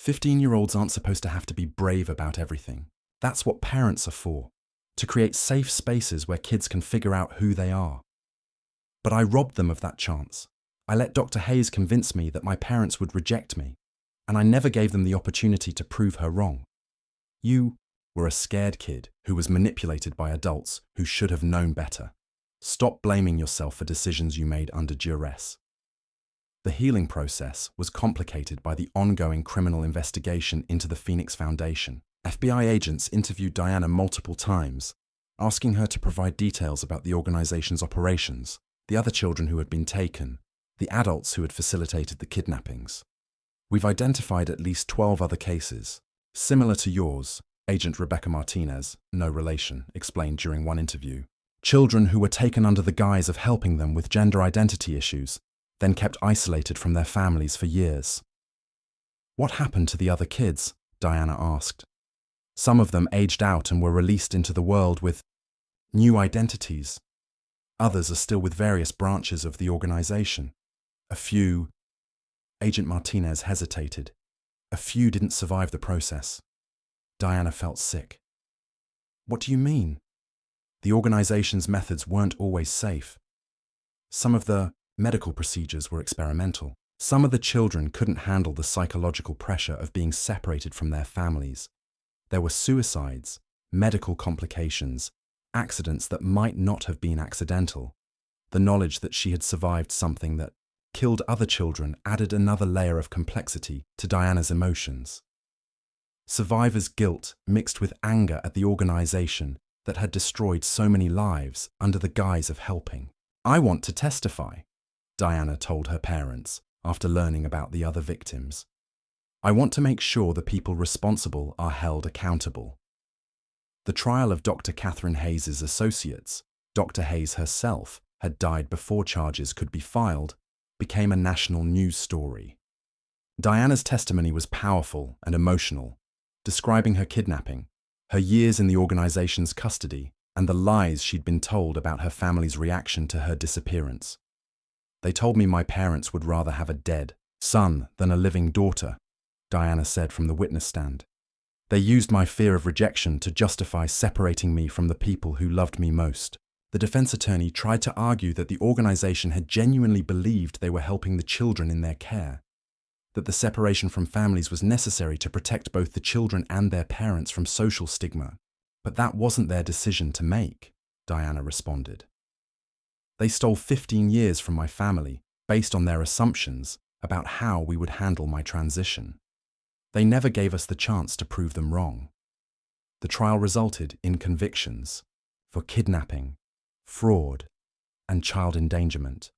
15-year-olds aren't supposed to have to be brave about everything. That's what parents are for, to create safe spaces where kids can figure out who they are. But I robbed them of that chance. I let Dr. Hayes convince me that my parents would reject me, and I never gave them the opportunity to prove her wrong. You were a scared kid who was manipulated by adults who should have known better. Stop blaming yourself for decisions you made under duress. The healing process was complicated by the ongoing criminal investigation into the Phoenix Foundation. FBI agents interviewed Diana multiple times, asking her to provide details about the organization's operations, the other children who had been taken, the adults who had facilitated the kidnappings. We've identified at least 12 other cases, similar to yours, Agent Rebecca Martinez, no relation, explained during one interview. Children who were taken under the guise of helping them with gender identity issues, then kept isolated from their families for years. What happened to the other kids? Diana asked. Some of them aged out and were released into the world with new identities. Others are still with various branches of the organization. A few, Agent Martinez hesitated. A few didn't survive the process. Diana felt sick. What do you mean? The organization's methods weren't always safe. Some of the medical procedures were experimental. Some of the children couldn't handle the psychological pressure of being separated from their families. There were suicides, medical complications, accidents that might not have been accidental. The knowledge that she had survived something that killed other children added another layer of complexity to Diana's emotions. Survivor's guilt mixed with anger at the organization that had destroyed so many lives under the guise of helping. I want to testify, Diana told her parents after learning about the other victims. I want to make sure the people responsible are held accountable. The trial of Dr. Catherine Hayes' associates, Dr. Hayes herself, had died before charges could be filed, became a national news story. Diana's testimony was powerful and emotional, describing her kidnapping, her years in the organization's custody, and the lies she'd been told about her family's reaction to her disappearance. They told me my parents would rather have a dead son than a living daughter, Diana said from the witness stand. They used my fear of rejection to justify separating me from the people who loved me most. The defense attorney tried to argue that the organization had genuinely believed they were helping the children in their care, that the separation from families was necessary to protect both the children and their parents from social stigma. But that wasn't their decision to make, Diana responded. They stole 15 years from my family based on their assumptions about how we would handle my transition. They never gave us the chance to prove them wrong. The trial resulted in convictions for kidnapping, fraud, and child endangerment.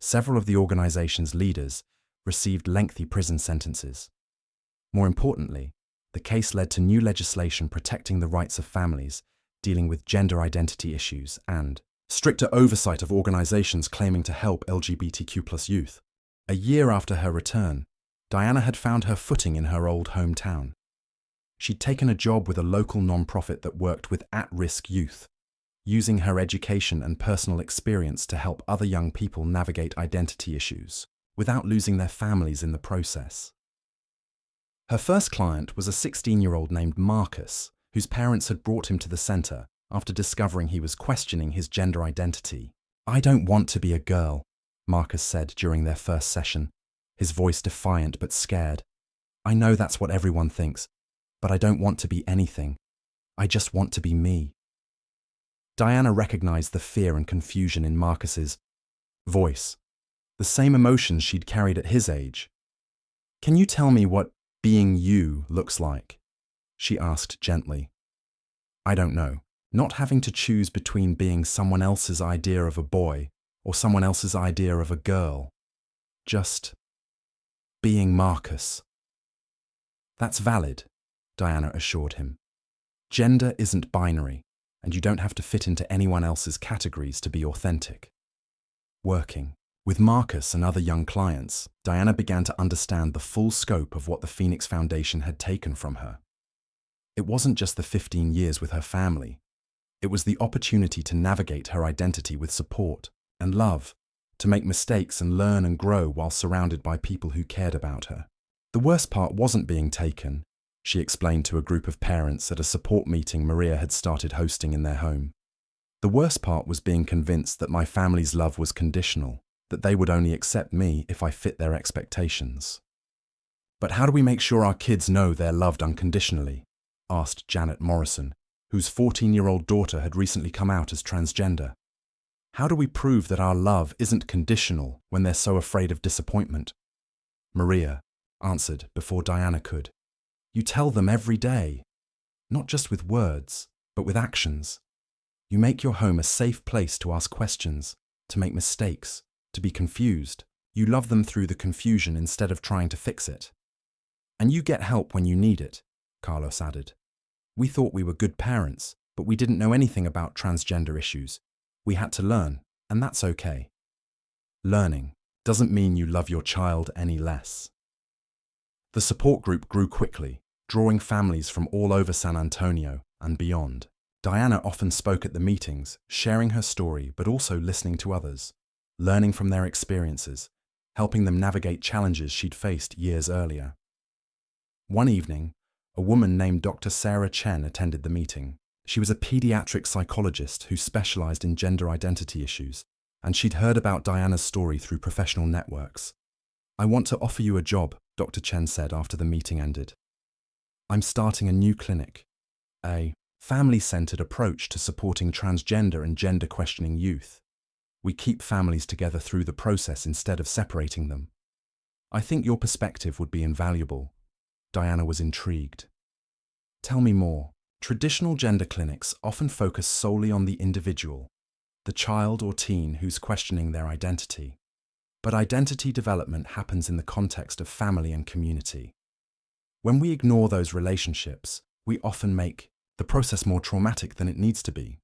Several of the organization's leaders received lengthy prison sentences. More importantly, the case led to new legislation protecting the rights of families dealing with gender identity issues and stricter oversight of organizations claiming to help LGBTQ+ youth. A year after her return, Diana had found her footing in her old hometown. She'd taken a job with a local nonprofit that worked with at-risk youth, using her education and personal experience to help other young people navigate identity issues, without losing their families in the process. Her first client was a 16-year-old named Marcus, whose parents had brought him to the center after discovering he was questioning his gender identity. "I don't want to be a girl," Marcus said during their first session, his voice defiant but scared. "I know that's what everyone thinks, but I don't want to be anything. I just want to be me." Diana recognized the fear and confusion in Marcus's voice, the same emotions she'd carried at his age. "Can you tell me what being you looks like?" she asked gently. "I don't know. Not having to choose between being someone else's idea of a boy or someone else's idea of a girl. Just being Marcus." "That's valid," Diana assured him. "Gender isn't binary. and you don't have to fit into anyone else's categories to be authentic. Working with Marcus and other young clients, Diana began to understand the full scope of what the Phoenix Foundation had taken from her. It wasn't just the 15 years with her family. It was the opportunity to navigate her identity with support and love, to make mistakes and learn and grow while surrounded by people who cared about her. The worst part wasn't being taken, she explained to a group of parents at a support meeting Maria had started hosting in their home. The worst part was being convinced that my family's love was conditional, that they would only accept me if I fit their expectations. But how do we make sure our kids know they're loved unconditionally? Asked Janet Morrison, whose 14-year-old daughter had recently come out as transgender. How do we prove that our love isn't conditional when they're so afraid of disappointment? Maria answered before Diana could. You tell them every day, not just with words, but with actions. You make your home a safe place to ask questions, to make mistakes, to be confused. You love them through the confusion instead of trying to fix it. And you get help when you need it, Carlos added. We thought we were good parents, but we didn't know anything about transgender issues. We had to learn, and that's okay. Learning doesn't mean you love your child any less. The support group grew quickly, drawing families from all over San Antonio and beyond. Diana often spoke at the meetings, sharing her story but also listening to others, learning from their experiences, helping them navigate challenges she'd faced years earlier. One evening, a woman named Dr. Sarah Chen attended the meeting. She was a pediatric psychologist who specialized in gender identity issues, and she'd heard about Diana's story through professional networks. I want to offer you a job, Dr. Chen said after the meeting ended. I'm starting a new clinic, a family-centered approach to supporting transgender and gender-questioning youth. We keep families together through the process instead of separating them. I think your perspective would be invaluable. Diana was intrigued. Tell me more. Traditional gender clinics often focus solely on the individual, the child or teen who's questioning their identity. But identity development happens in the context of family and community. When we ignore those relationships, we often make the process more traumatic than it needs to be.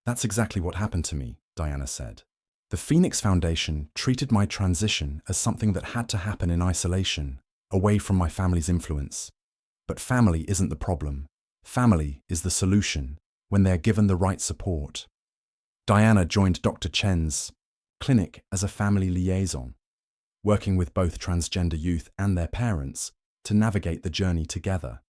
That's exactly what happened to me, Diana said. The Phoenix Foundation treated my transition as something that had to happen in isolation, away from my family's influence. But family isn't the problem. Family is the solution when they're given the right support. Diana joined Dr. Chen's clinic as a family liaison, working with both transgender youth and their parents to navigate the journey together.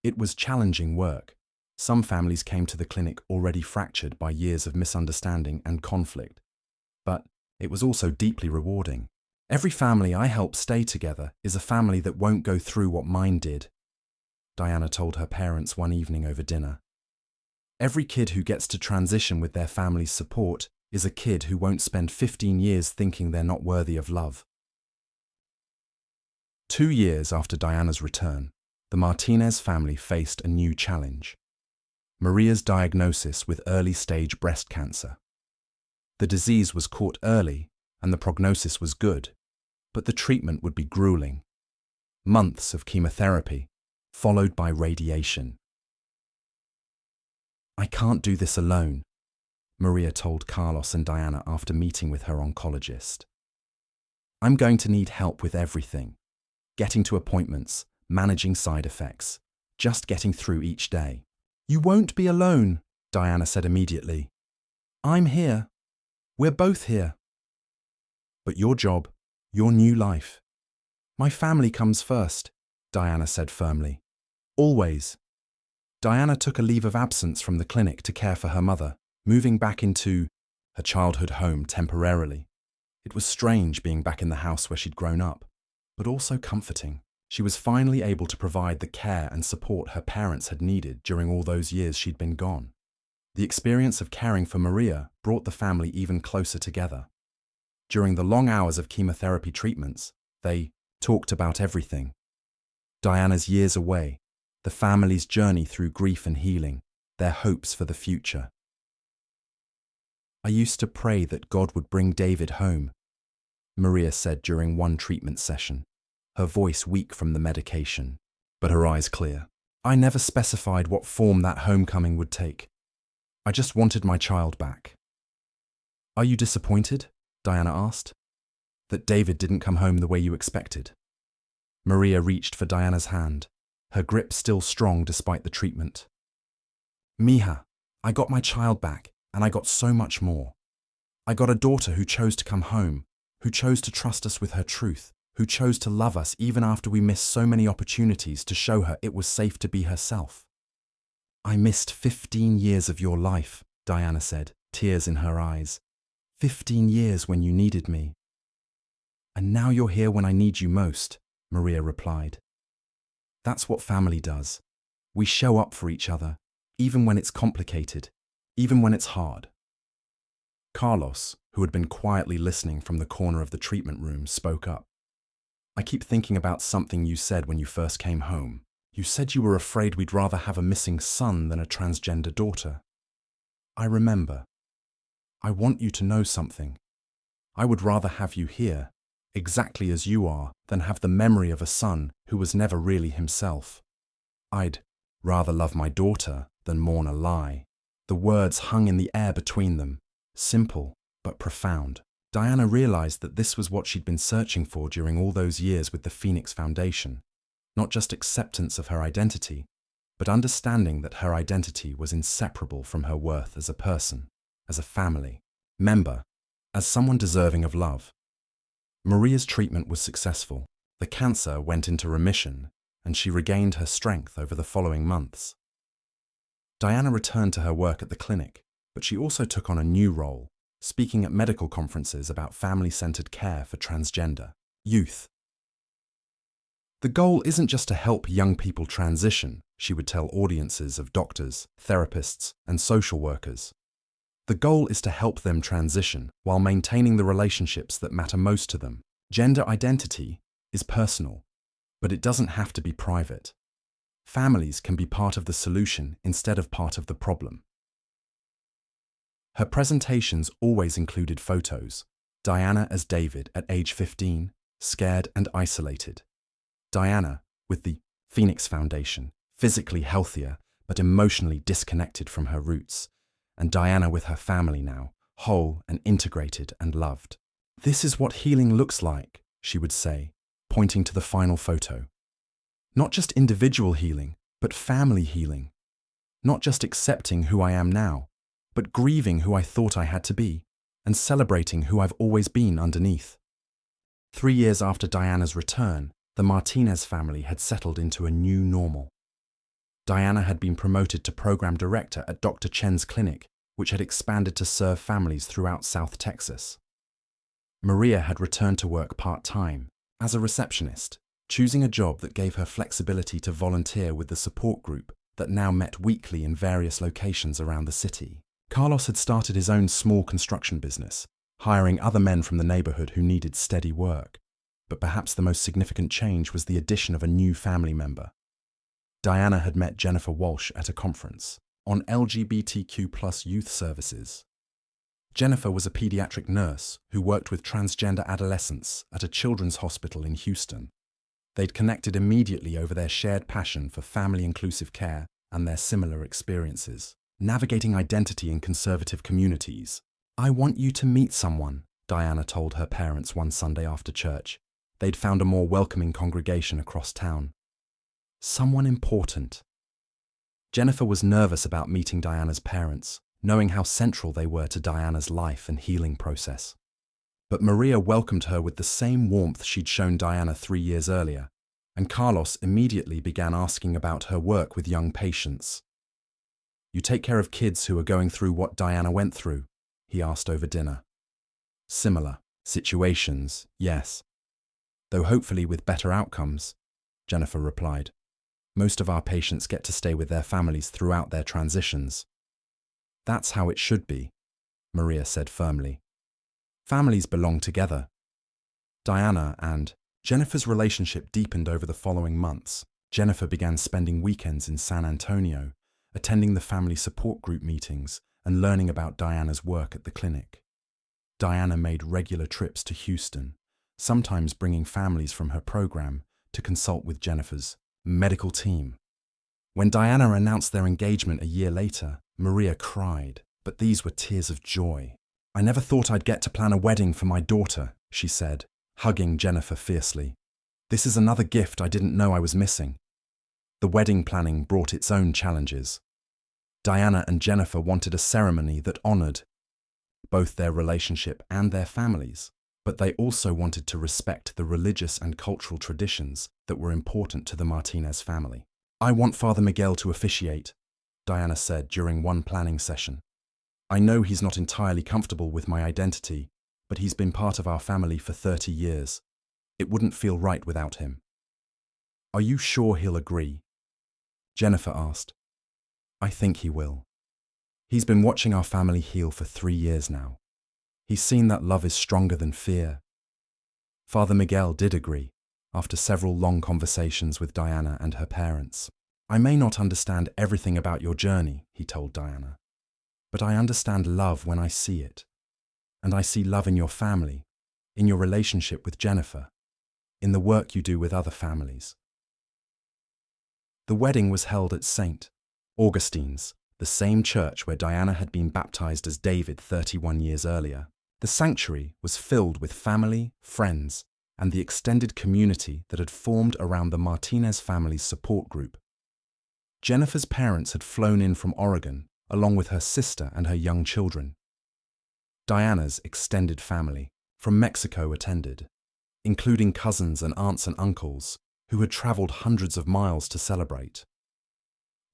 It was challenging work. Some families came to the clinic already fractured by years of misunderstanding and conflict. But it was also deeply rewarding. Every family I help stay together is a family that won't go through what mine did, Diana told her parents one evening over dinner. Every kid who gets to transition with their family's support is a kid who won't spend 15 years thinking they're not worthy of love. 2 years after Diana's return, the Martinez family faced a new challenge: Maria's diagnosis with early-stage breast cancer. The disease was caught early and the prognosis was good, but the treatment would be grueling. Months of chemotherapy, followed by radiation. I can't do this alone, Maria told Carlos and Diana after meeting with her oncologist. I'm going to need help with everything. Getting to appointments, managing side effects, just getting through each day. You won't be alone, Diana said immediately. I'm here. We're both here. But your job, your new life. My family comes first, Diana said firmly. Always. Diana took a leave of absence from the clinic to care for her mother, moving back into her childhood home temporarily. It was strange being back in the house where she'd grown up, but also comforting. She was finally able to provide the care and support her parents had needed during all those years she'd been gone. The experience of caring for Maria brought the family even closer together. During the long hours of chemotherapy treatments, they talked about everything. Diana's years away, the family's journey through grief and healing, their hopes for the future. I used to pray that God would bring David home, Maria said during one treatment session, her voice weak from the medication, but her eyes clear. I never specified what form that homecoming would take. I just wanted my child back. Are you disappointed? Diana asked. That David didn't come home the way you expected? Maria reached for Diana's hand, her grip still strong despite the treatment. Mija, I got my child back, and I got so much more. I got a daughter who chose to come home, who chose to trust us with her truth, who chose to love us even after we missed so many opportunities to show her it was safe to be herself. I missed 15 years of your life, Diana said, tears in her eyes. 15 years when you needed me. And now you're here when I need you most, Maria replied. That's what family does. We show up for each other, even when it's complicated, even when it's hard. Carlos, who had been quietly listening from the corner of the treatment room, spoke up. I keep thinking about something you said when you first came home. You said you were afraid we'd rather have a missing son than a transgender daughter. I remember. I want you to know something. I would rather have you here, exactly as you are, than have the memory of a son who was never really himself. I'd rather love my daughter than mourn a lie. The words hung in the air between them, simple but profound. Diana realized that this was what she'd been searching for during all those years with the Phoenix Foundation. Not just acceptance of her identity, but understanding that her identity was inseparable from her worth as a person, as a family member, as someone deserving of love. Maria's treatment was successful. The cancer went into remission, and she regained her strength over the following months. Diana returned to her work at the clinic, but she also took on a new role, speaking at medical conferences about family-centered care for transgender youth. The goal isn't just to help young people transition, she would tell audiences of doctors, therapists, and social workers. The goal is to help them transition while maintaining the relationships that matter most to them. Gender identity is personal, but it doesn't have to be private. Families can be part of the solution instead of part of the problem. Her presentations always included photos. Diana as David at age 15, scared and isolated. Diana with the Phoenix Foundation, physically healthier but emotionally disconnected from her roots. And Diana with her family now, whole and integrated and loved. This is what healing looks like, she would say, pointing to the final photo. Not just individual healing, but family healing. Not just accepting who I am now, but grieving who I thought I had to be, and celebrating who I've always been underneath. 3 years after Diana's return, the Martinez family had settled into a new normal. Diana had been promoted to program director at Dr. Chen's clinic, which had expanded to serve families throughout South Texas. Maria had returned to work part-time, as a receptionist, choosing a job that gave her flexibility to volunteer with the support group that now met weekly in various locations around the city. Carlos had started his own small construction business, hiring other men from the neighborhood who needed steady work. But perhaps the most significant change was the addition of a new family member. Diana had met Jennifer Walsh at a conference on LGBTQ+ youth services. Jennifer was a pediatric nurse who worked with transgender adolescents at a children's hospital in Houston. They'd connected immediately over their shared passion for family-inclusive care and their similar experiences, navigating identity in conservative communities. I want you to meet someone, Diana told her parents one Sunday after church. They'd found a more welcoming congregation across town. Someone important. Jennifer was nervous about meeting Diana's parents, knowing how central they were to Diana's life and healing process. But Maria welcomed her with the same warmth she'd shown Diana 3 years earlier, and Carlos immediately began asking about her work with young patients. You take care of kids who are going through what Diana went through, he asked over dinner. Similar situations, yes. Though hopefully with better outcomes, Jennifer replied. Most of our patients get to stay with their families throughout their transitions. That's how it should be, Maria said firmly. Families belong together. Diana and Jennifer's relationship deepened over the following months. Jennifer began spending weekends in San Antonio, attending the family support group meetings and learning about Diana's work at the clinic. Diana made regular trips to Houston, sometimes bringing families from her program to consult with Jennifer's medical team. When Diana announced their engagement a year later, Maria cried, but these were tears of joy. "I never thought I'd get to plan a wedding for my daughter," she said, hugging Jennifer fiercely. "This is another gift I didn't know I was missing." The wedding planning brought its own challenges. Diana and Jennifer wanted a ceremony that honored both their relationship and their families, but they also wanted to respect the religious and cultural traditions that were important to the Martinez family. "I want Father Miguel to officiate," Diana said during one planning session. "I know he's not entirely comfortable with my identity, but he's been part of our family for 30 years. It wouldn't feel right without him." "Are you sure he'll agree?" Jennifer asked. "I think he will. He's been watching our family heal for 3 years now. He's seen that love is stronger than fear." Father Miguel did agree, after several long conversations with Diana and her parents. "I may not understand everything about your journey," he told Diana, "but I understand love when I see it. And I see love in your family, in your relationship with Jennifer, in the work you do with other families." The wedding was held at St. Augustine's, the same church where Diana had been baptized as David 31 years earlier. The sanctuary was filled with family, friends, and the extended community that had formed around the Martinez family's support group. Jennifer's parents had flown in from Oregon, along with her sister and her young children. Diana's extended family from Mexico attended, including cousins and aunts and uncles who had traveled hundreds of miles to celebrate.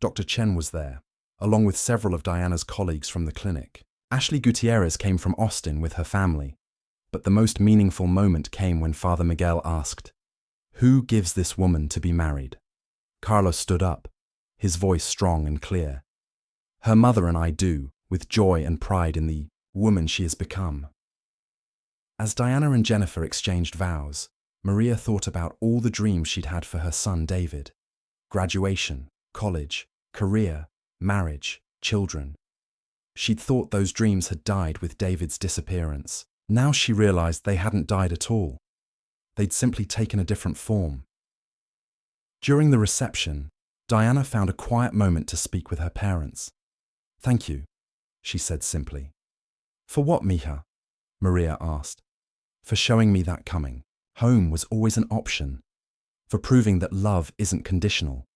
Dr. Chen was there, along with several of Diana's colleagues from the clinic. Ashley Gutierrez came from Austin with her family, but the most meaningful moment came when Father Miguel asked, "Who gives this woman to be married?" Carlos stood up, his voice strong and clear. "Her mother and I do, with joy and pride in the woman she has become." As Diana and Jennifer exchanged vows, Maria thought about all the dreams she'd had for her son David. Graduation, college, career, marriage, children. She'd thought those dreams had died with David's disappearance. Now she realized they hadn't died at all. They'd simply taken a different form. During the reception, Diana found a quiet moment to speak with her parents. "Thank you," she said simply. "For what, mija?" Maria asked. "For showing me that coming. Home was always an option. For proving that love isn't conditional.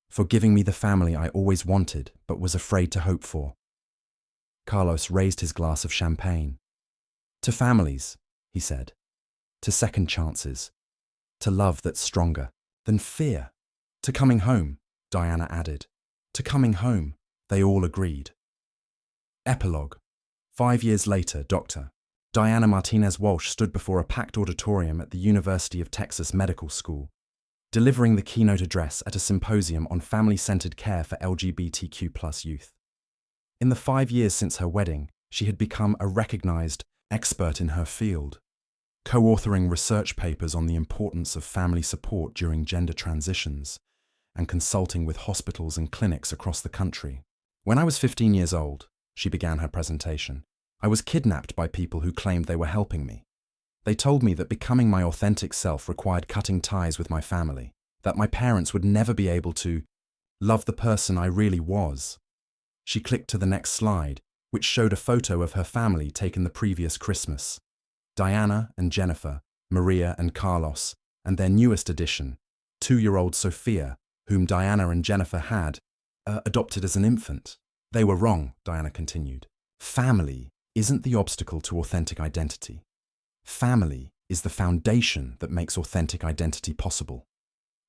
For giving me the family I always wanted but was afraid to hope for." Carlos raised his glass of champagne. "To families," he said. "To second chances. To love that's stronger than fear. To coming home," Diana added. "To coming home," they all agreed. Epilogue. 5 years later, Dr. Diana Martinez Walsh stood before a packed auditorium at the University of Texas Medical School, delivering the keynote address at a symposium on family-centered care for LGBTQ+ youth. In the 5 years since her wedding, she had become a recognized expert in her field, co-authoring research papers on the importance of family support during gender transitions and consulting with hospitals and clinics across the country. "When I was 15 years old," she began her presentation, "I was kidnapped by people who claimed they were helping me. They told me that becoming my authentic self required cutting ties with my family, that my parents would never be able to love the person I really was." She clicked to the next slide, which showed a photo of her family taken the previous Christmas. Diana and Jennifer, Maria and Carlos, and their newest addition, 2-year-old Sophia, whom Diana and Jennifer had adopted as an infant. "They were wrong," Diana continued. "Family isn't the obstacle to authentic identity. Family is the foundation that makes authentic identity possible.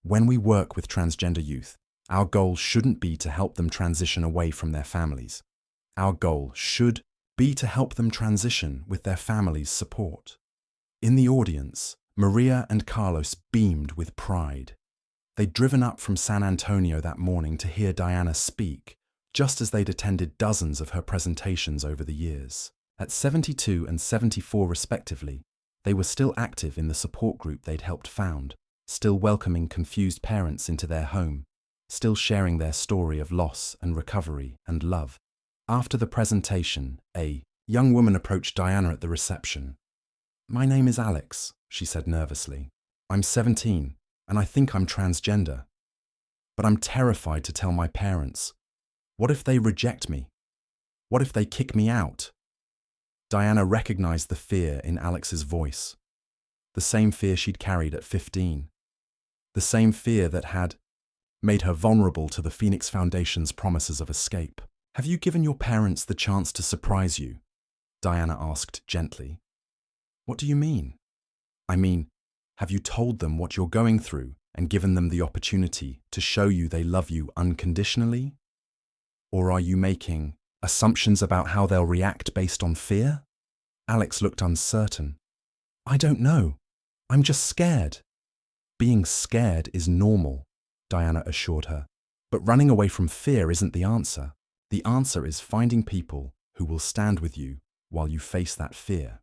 When we work with transgender youth, our goal shouldn't be to help them transition away from their families. Our goal should be to help them transition with their family's support." In the audience, Maria and Carlos beamed with pride. They'd driven up from San Antonio that morning to hear Diana speak, just as they'd attended dozens of her presentations over the years. At 72 and 74 respectively, they were still active in the support group they'd helped found, still welcoming confused parents into their home, still sharing their story of loss and recovery and love. After the presentation, a young woman approached Diana at the reception. "My name is Alex," she said nervously. "I'm 17, and I think I'm transgender. But I'm terrified to tell my parents. What if they reject me? What if they kick me out? Diana recognized the fear in Alex's voice. The same fear she'd carried at 15. The same fear that had made her vulnerable to the Phoenix Foundation's promises of escape. Have you given your parents the chance to surprise you? Diana asked gently. What do you mean? I mean, have you told them what you're going through and given them the opportunity to show you they love you unconditionally? Or are you making assumptions about how they'll react based on fear? Alex looked uncertain. I don't know. I'm just scared. Being scared is normal, Diana assured her. But running away from fear isn't the answer. The answer is finding people who will stand with you while you face that fear.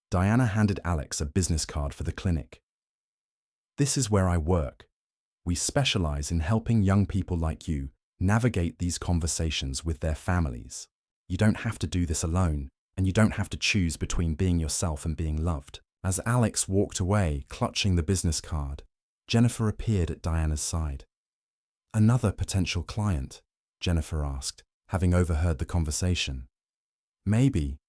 Diana handed Alex a business card for the clinic. This is where I work. We specialize in helping young people like you navigate these conversations with their families. You don't have to do this alone, and you don't have to choose between being yourself and being loved. As Alex walked away, clutching the business card, Jennifer appeared at Diana's side. Another potential client, Jennifer asked, having overheard the conversation. Maybe,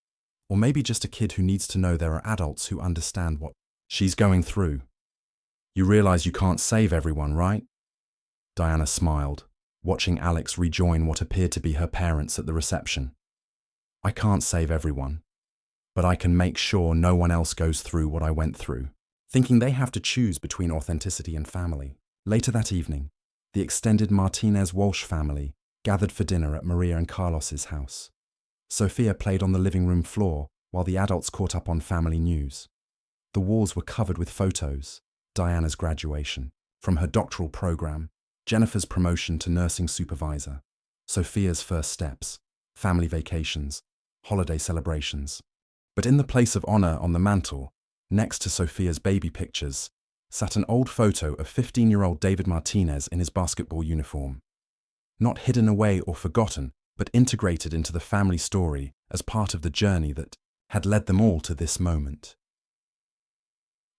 or maybe just a kid who needs to know there are adults who understand what she's going through. You realize you can't save everyone, right? Diana smiled, watching Alex rejoin what appeared to be her parents at the reception. I can't save everyone, but I can make sure no one else goes through what I went through, thinking they have to choose between authenticity and family. Later that evening, the extended Martinez Walsh family gathered for dinner at Maria and Carlos's house. Sophia played on the living room floor while the adults caught up on family news. The walls were covered with photos: Diana's graduation, from her doctoral program, Jennifer's promotion to nursing supervisor, Sophia's first steps, family vacations, holiday celebrations. But in the place of honor on the mantle, next to Sophia's baby pictures, sat an old photo of 15-year-old David Martinez in his basketball uniform. Not hidden away or forgotten, but integrated into the family story as part of the journey that had led them all to this moment.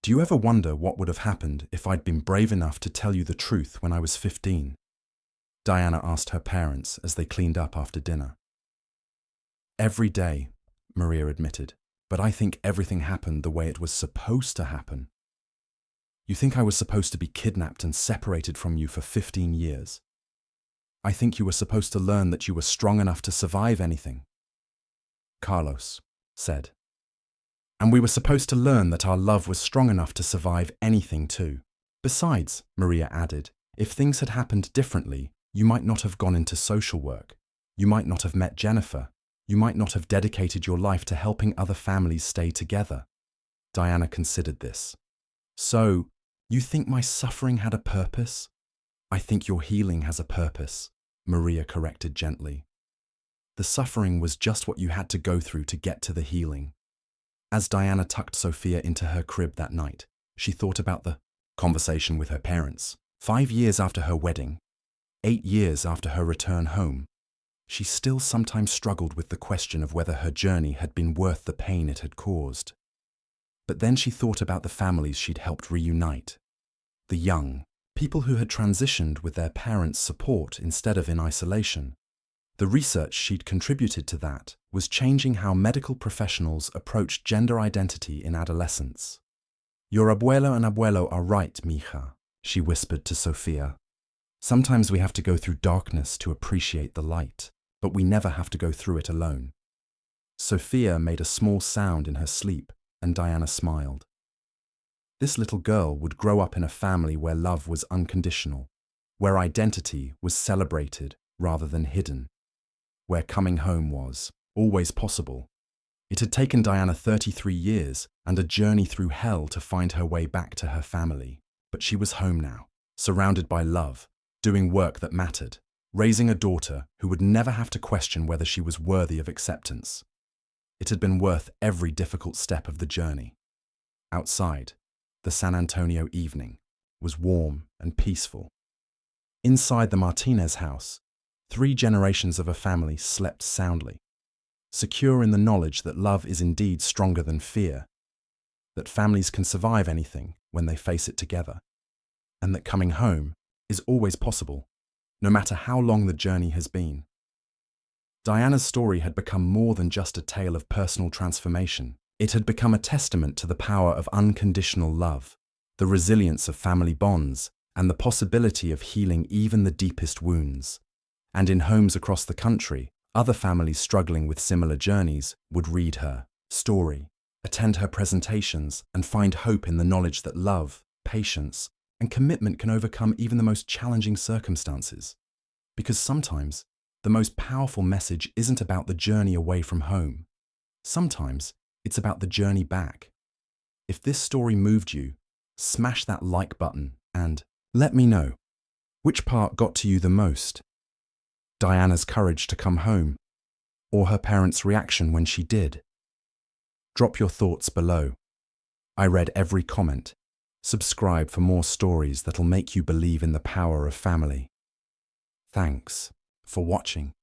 Do you ever wonder what would have happened if I'd been brave enough to tell you the truth when I was 15? Diana asked her parents as they cleaned up after dinner. Every day, Maria admitted, but I think everything happened the way it was supposed to happen. You think I was supposed to be kidnapped and separated from you for 15 years. I think you were supposed to learn that you were strong enough to survive anything. Carlos said. And we were supposed to learn that our love was strong enough to survive anything too. Besides, Maria added, if things had happened differently, you might not have gone into social work. You might not have met Jennifer. You might not have dedicated your life to helping other families stay together. Diana considered this. So, you think my suffering had a purpose? I think your healing has a purpose, Maria corrected gently. The suffering was just what you had to go through to get to the healing. As Diana tucked Sophia into her crib that night, she thought about the conversation with her parents. 5 years after her wedding, 8 years after her return home, she still sometimes struggled with the question of whether her journey had been worth the pain it had caused. But then she thought about the families she'd helped reunite. The young, people who had transitioned with their parents' support instead of in isolation. The research she'd contributed to that was changing how medical professionals approached gender identity in adolescence. Your abuelo and abuelo are right, mija, she whispered to Sophia. Sometimes we have to go through darkness to appreciate the light, but we never have to go through it alone. Sophia made a small sound in her sleep, and Diana smiled. This little girl would grow up in a family where love was unconditional, where identity was celebrated rather than hidden, where coming home was always possible. It had taken Diana 33 years and a journey through hell to find her way back to her family, but she was home now, surrounded by love, doing work that mattered, raising a daughter who would never have to question whether she was worthy of acceptance. It had been worth every difficult step of the journey. Outside, the San Antonio evening was warm and peaceful. Inside the Martinez house, 3 generations of a family slept soundly, secure in the knowledge that love is indeed stronger than fear, that families can survive anything when they face it together, and that coming home is always possible, no matter how long the journey has been. Diana's story had become more than just a tale of personal transformation. It had become a testament to the power of unconditional love, the resilience of family bonds, and the possibility of healing even the deepest wounds. And in homes across the country, other families struggling with similar journeys would read her story, attend her presentations, and find hope in the knowledge that love, patience, and commitment can overcome even the most challenging circumstances. Because sometimes, the most powerful message isn't about the journey away from home. Sometimes, it's about the journey back. If this story moved you, smash that like button and let me know. Which part got to you the most? Diana's courage to come home, or her parents' reaction when she did? Drop your thoughts below. I read every comment. Subscribe for more stories that'll make you believe in the power of family. Thanks for watching.